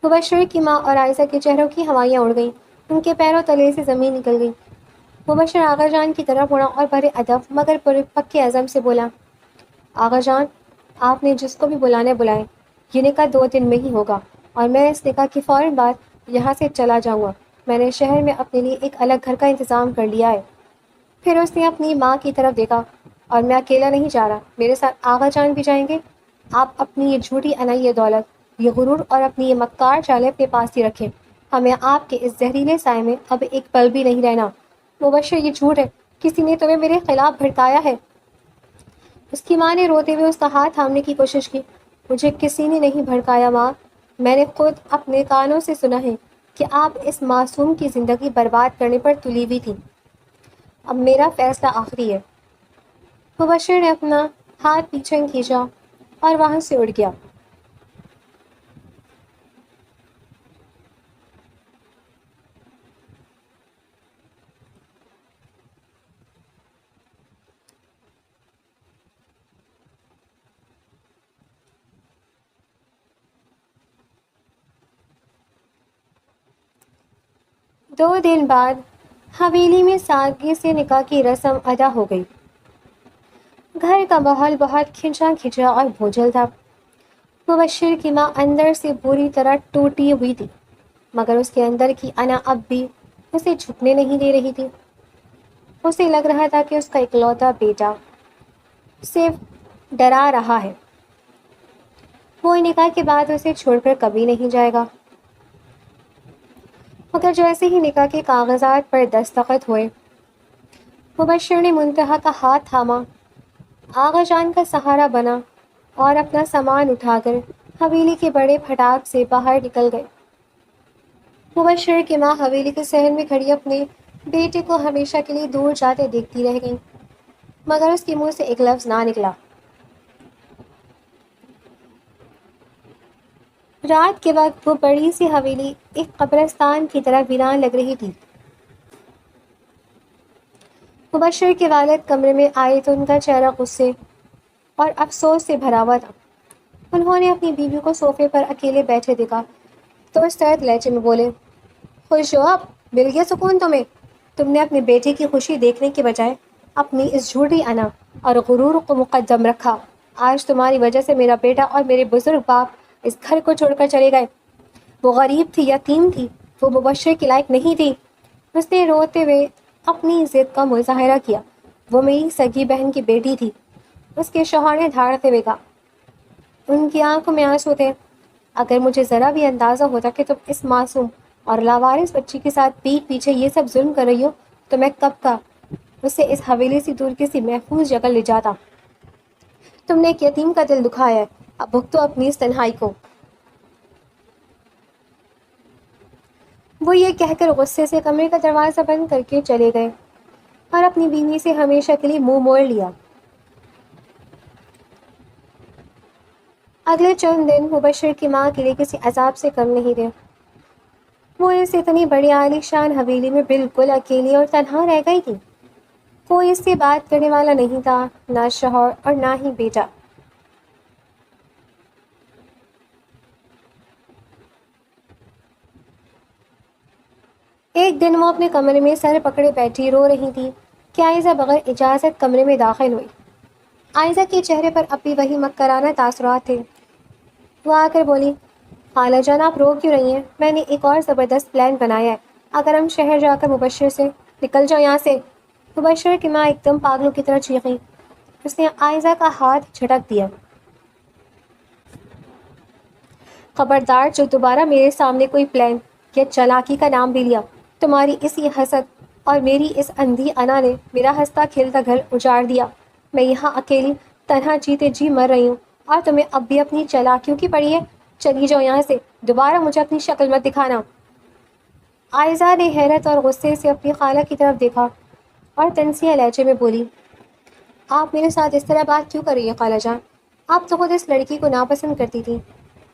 مبشر کی ماں اور عائزہ کے چہروں کی ہوائیاں اڑ گئیں، ان کے پیروں تلے سے زمین نکل گئی۔ مبشر آغا جان کی طرف مڑا اور بڑے ادب مگر پورے پکے عزم سے بولا، آغا جان، آپ نے جس کو بھی بلانے بلائے، یہ نکاح 2 دن میں ہی ہوگا اور میں اس نکاح کی فوراً بعد یہاں سے چلا جاؤں گا۔ میں نے شہر میں اپنے لیے ایک الگ گھر کا انتظام کر لیا ہے۔ پھر اس نے اپنی ماں کی طرف دیکھا، اور میں اکیلا نہیں جا رہا، میرے ساتھ آغا جان بھی جائیں گے۔ آپ اپنی یہ جھوٹی انائی دولت، یہ غرور اور اپنی یہ مکار چالیں اپنے پاس ہی رکھیں۔ ہمیں آپ کے اس زہریلے سائے میں اب ایک پل بھی نہیں رہنا۔ مبشر، یہ جھوٹ ہے، کسی نے تمہیں میرے خلاف بھڑکایا ہے۔ اس کی ماں نے روتے ہوئے اس کا ہاتھ تھامنے کی کوشش کی۔ مجھے کسی نے نہیں بھڑکایا ماں، میں نے خود اپنے کانوں سے سنا ہے کہ آپ اس معصوم کی زندگی برباد کرنے پر تلی ہوئی تھی۔ اب میرا فیصلہ آخری ہے۔ مبشر نے اپنا ہاتھ پیچھے کھینچا اور وہاں سے اڑ گیا۔ 2 دن بعد حویلی میں سادگی سے نکاح کی رسم ادا ہو گئی۔ گھر کا ماحول بہت کھنچا کھنچا اور بوجھل تھا۔ مبشر کی ماں اندر سے بری طرح ٹوٹی ہوئی تھی، مگر اس کے اندر کی انا اب بھی اسے جھکنے نہیں دے رہی تھی۔ اسے لگ رہا تھا کہ اس کا اکلوتا بیٹا صرف ڈرا رہا ہے، وہ نکاح کے بعد اسے چھوڑ کر کبھی نہیں جائے گا۔ مگر جیسے ہی نکاح کے کاغذات پر دستخط ہوئے، مبشر نے منتہا کا ہاتھ تھاما، آغا جان کا سہارا بنا اور اپنا سامان اٹھا کر حویلی کے بڑے پھٹاک سے باہر نکل گئے۔ مبشر کی ماں حویلی کے صحن میں کھڑی اپنے بیٹے کو ہمیشہ کے لیے دور جاتے دیکھتی رہ گئی، مگر اس کے منہ سے ایک لفظ نہ نکلا۔ رات کے وقت وہ بڑی سی حویلی ایک قبرستان کی طرح ویران لگ رہی تھی۔ مبشر کے والد کمرے میں آئے تو ان کا چہرہ غصے اور افسوس سے بھرا ہوا تھا۔ انہوں نے اپنی بیوی کو صوفے پر اکیلے بیٹھے دیکھا تو اس سرد لہجے میں بولے، خوش ہو اب؟ مل گیا سکون تمہیں؟ تم نے اپنے بیٹے کی خوشی دیکھنے کے بجائے اپنی اس جھوٹی انا اور غرور کو مقدم رکھا۔ آج تمہاری وجہ سے میرا بیٹا اور میرے بزرگ باپ اس گھر کو چھوڑ کر چلے گئے۔ وہ غریب تھی، یتیم تھی، وہ مبشر کے لائق نہیں تھی۔ اس نے روتے ہوئے اپنی ضد کا مظاہرہ کیا۔ وہ میری سگی بہن کی بیٹی تھی، اس کے شوہر نے دھاڑتے ہوئے کہا۔ ان کی آنکھوں میں آنسو تھے۔ اگر مجھے ذرا بھی اندازہ ہوتا کہ تم اس معصوم اور لاوارث بچی کے ساتھ پیٹھ پیچھے یہ سب ظلم کر رہی ہو تو میں کب کا اسے اس حویلی سے دور کسی محفوظ جگہ لے جاتا۔ تم نے ایک یتیم کا دل دکھایا ہے، اب بھگتو اپنی اس تنہائی کو۔ وہ یہ کہہ کر غصے سے کمرے کا دروازہ بند کر کے چلے گئے اور اپنی بیوی سے ہمیشہ کے لیے منہ موڑ لیا۔ اگلے چند دن مبشر کی ماں کے لیے کسی عذاب سے کم نہیں رہے۔ وہ اس اتنی بڑی عالی شان حویلی میں بالکل اکیلی اور تنہا رہ گئی تھی۔ کوئی اس سے بات کرنے والا نہیں تھا، نہ شوہر اور نہ ہی بیٹا۔ ایک دن وہ اپنے کمرے میں سر پکڑے بیٹھی رو رہی تھی کہ عائزہ بغیر اجازت کمرے میں داخل ہوئی۔ عائزہ کے چہرے پر اب بھی وہی مکرانہ تاثرات تھے۔ وہ آ کر بولی، خالہ جان آپ رو کیوں رہی ہیں؟ میں نے ایک اور زبردست پلان بنایا ہے۔ اگر ہم شہر جا کر مبشر سے نکل جاؤ یہاں سے۔ مبشر کی ماں ایک دم پاگلوں کی طرح چیخی۔ اس نے عائزہ کا ہاتھ جھٹک دیا۔ خبردار جو دوبارہ میرے سامنے کوئی پلان یا چالاکی کا نام بھی لیا، تمہاری اسی حسد اور میری اس اندھی انا نے میرا ہنستا کھیلتا گھر اجاڑ دیا۔ میں یہاں اکیلی تنہا جیتے جی مر رہی ہوں اور تمہیں اب بھی اپنی چالاکیوں کی پڑی ہے۔ چلی جاؤ یہاں سے، دوبارہ مجھے اپنی شکل مت دکھانا۔ عائزہ نے حیرت اور غصے سے اپنی خالہ کی طرف دیکھا اور تنزیہ لہجے میں بولی، آپ میرے ساتھ اس طرح بات کیوں کر رہی ہیں خالہ جان؟ آپ تو خود اس لڑکی کو ناپسند کرتی تھی۔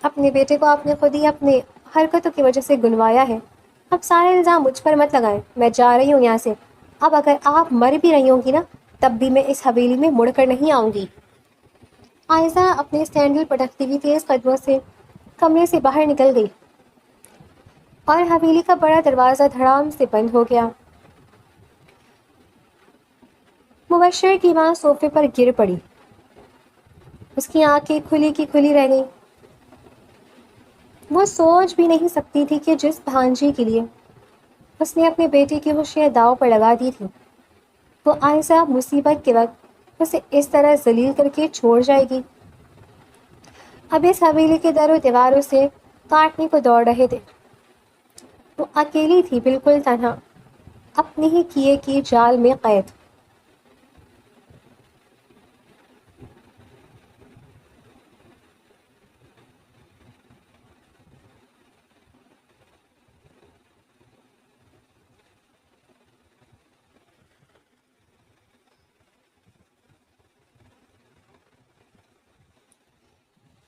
اپنے بیٹے کو آپ نے خود ہی اپنے حرکتوں کی وجہ سے گنوایا ہے۔ اب سارے الزام مجھ پر مت لگائیں، میں جا رہی ہوں یہاں سے۔ اب اگر آپ مر بھی رہی ہوں گی نا، تب بھی میں اس حویلی میں مڑ کر نہیں آؤں گی۔ عائزہ اپنے سینڈل پٹکتی ہوئی تیز قدموں سے کمرے سے باہر نکل گئی اور حویلی کا بڑا دروازہ دھڑام سے بند ہو گیا۔ مبشر کی ماں صوفے پر گر پڑی۔ اس کی آنکھیں کھلی کی کھلی رہ گئیں۔ وہ سوچ بھی نہیں سکتی تھی کہ جس بھانجی کے لیے اس نے اپنے بیٹے کی خوشیاں داؤ پر لگا دی تھی، وہ عائزہ مصیبت کے وقت اسے اس طرح ذلیل کر کے چھوڑ جائے گی۔ اب اس حویلی کے در و دیواروں سے کاٹنے کو دوڑ رہے تھے۔ وہ اکیلی تھی، بالکل تنہا، اپنے ہی کیے کی جال میں قید۔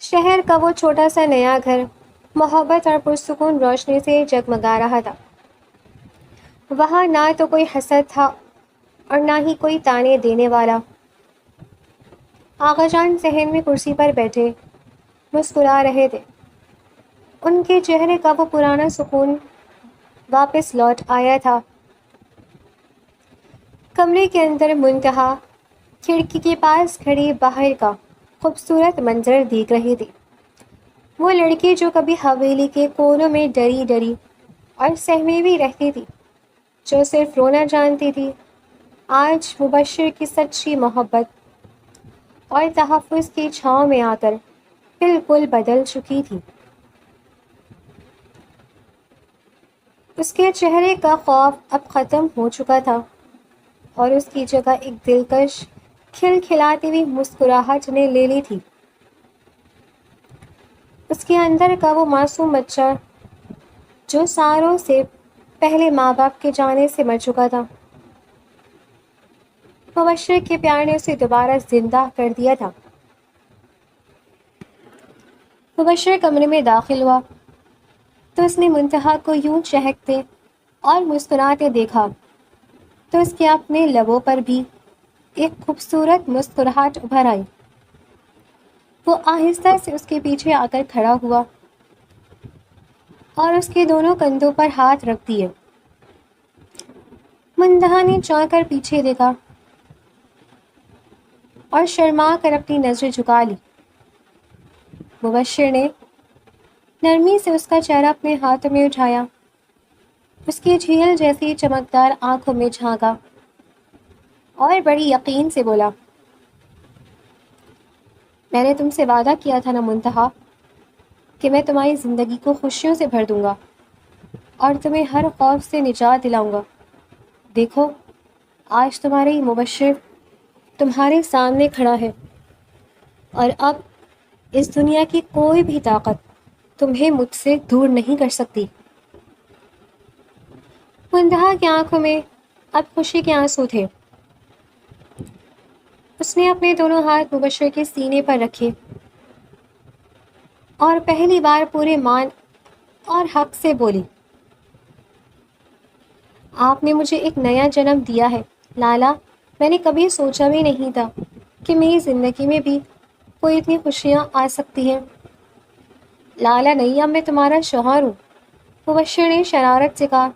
شہر کا وہ چھوٹا سا نیا گھر محبت اور پرسکون روشنی سے جگمگا رہا تھا۔ وہاں نہ تو کوئی حسد تھا اور نہ ہی کوئی تانے دینے والا۔ آغا جان صحن میں کرسی پر بیٹھے مسکرا رہے تھے۔ ان کے چہرے کا وہ پرانا سکون واپس لوٹ آیا تھا۔ کمرے کے اندر منتہا کھڑکی کے پاس کھڑی باہر کا خوبصورت منظر دیکھ رہی تھی۔ وہ لڑکی جو کبھی حویلی کے کونوں میں ڈری ڈری اور سہمی بھی رہتی تھی، جو صرف رونا جانتی تھی، آج مبشر کی سچی محبت اور تحفظ کی چھاؤں میں آ کر بالکل بدل چکی تھی۔ اس کے چہرے کا خوف اب ختم ہو چکا تھا اور اس کی جگہ ایک دلکش کھل کھلاتی ہوئی مسکراہٹ نے لے لی تھی۔ اس کے اندر کا وہ معصوم بچہ جو سالوں سے پہلے ماں باپ کے جانے سے مر چکا تھا، مبشر کے پیار نے اسے دوبارہ زندہ کر دیا تھا۔ مبشر کمرے میں داخل ہوا تو اس نے منتہا کو یوں چہکتے اور مسکراتے دیکھا تو اس کے اپنے لبوں پر بھی ایک خوبصورت مسکراہٹ ابھر آئی۔ وہ آہستہ سے اس کے پیچھے آ کر کھڑا ہوا اور اس کے دونوں کندھوں پر ہاتھ رکھ دیے۔ منتہا نے چونک کر پیچھے دیکھا اور شرما کر اپنی نظریں جھکا لی۔ مبشر نے نرمی سے اس کا چہرہ اپنے ہاتھوں میں اٹھایا، اس کی جھیل جیسی چمکدار آنکھوں میں جھانکا اور بڑی یقین سے بولا، میں نے تم سے وعدہ کیا تھا نا منتہا کہ میں تمہاری زندگی کو خوشیوں سے بھر دوں گا اور تمہیں ہر خوف سے نجات دلاؤں گا۔ دیکھو آج تمہارے یہ مبشر تمہارے سامنے کھڑا ہے اور اب اس دنیا کی کوئی بھی طاقت تمہیں مجھ سے دور نہیں کر سکتی۔ منتہا کی آنکھوں میں اب خوشی کے آنسو تھے۔ اس نے اپنے دونوں ہاتھ مبشر کے سینے پر رکھے اور پہلی بار پورے مان اور حق سے بولی، آپ نے مجھے ایک نیا جنم دیا ہے لالا. میں نے کبھی سوچا بھی نہیں تھا کہ میری زندگی میں بھی کوئی اتنی خوشیاں آ سکتی ہیں. لالا نہیں، اب میں تمہارا شوہر ہوں. مبشر نے شرارت سے کہا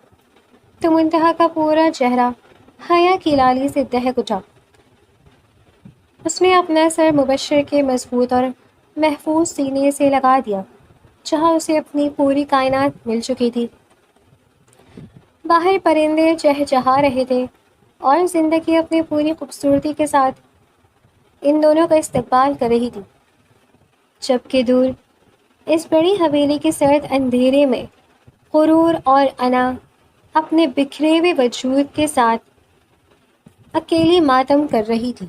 تو منتہا کا پورا چہرہ حیا کی لالی سے دہک اٹھا. اس نے اپنا سر مبشر کے مضبوط اور محفوظ سینے سے لگا دیا جہاں اسے اپنی پوری کائنات مل چکی تھی. باہر پرندے چہچہا رہے تھے اور زندگی اپنی پوری خوبصورتی کے ساتھ ان دونوں کا استقبال کر رہی تھی، جبکہ دور اس بڑی حویلی کے سرد اندھیرے میں غرور اور انا اپنے بکھرے ہوئے وجود کے ساتھ اکیلی ماتم کر رہی تھی.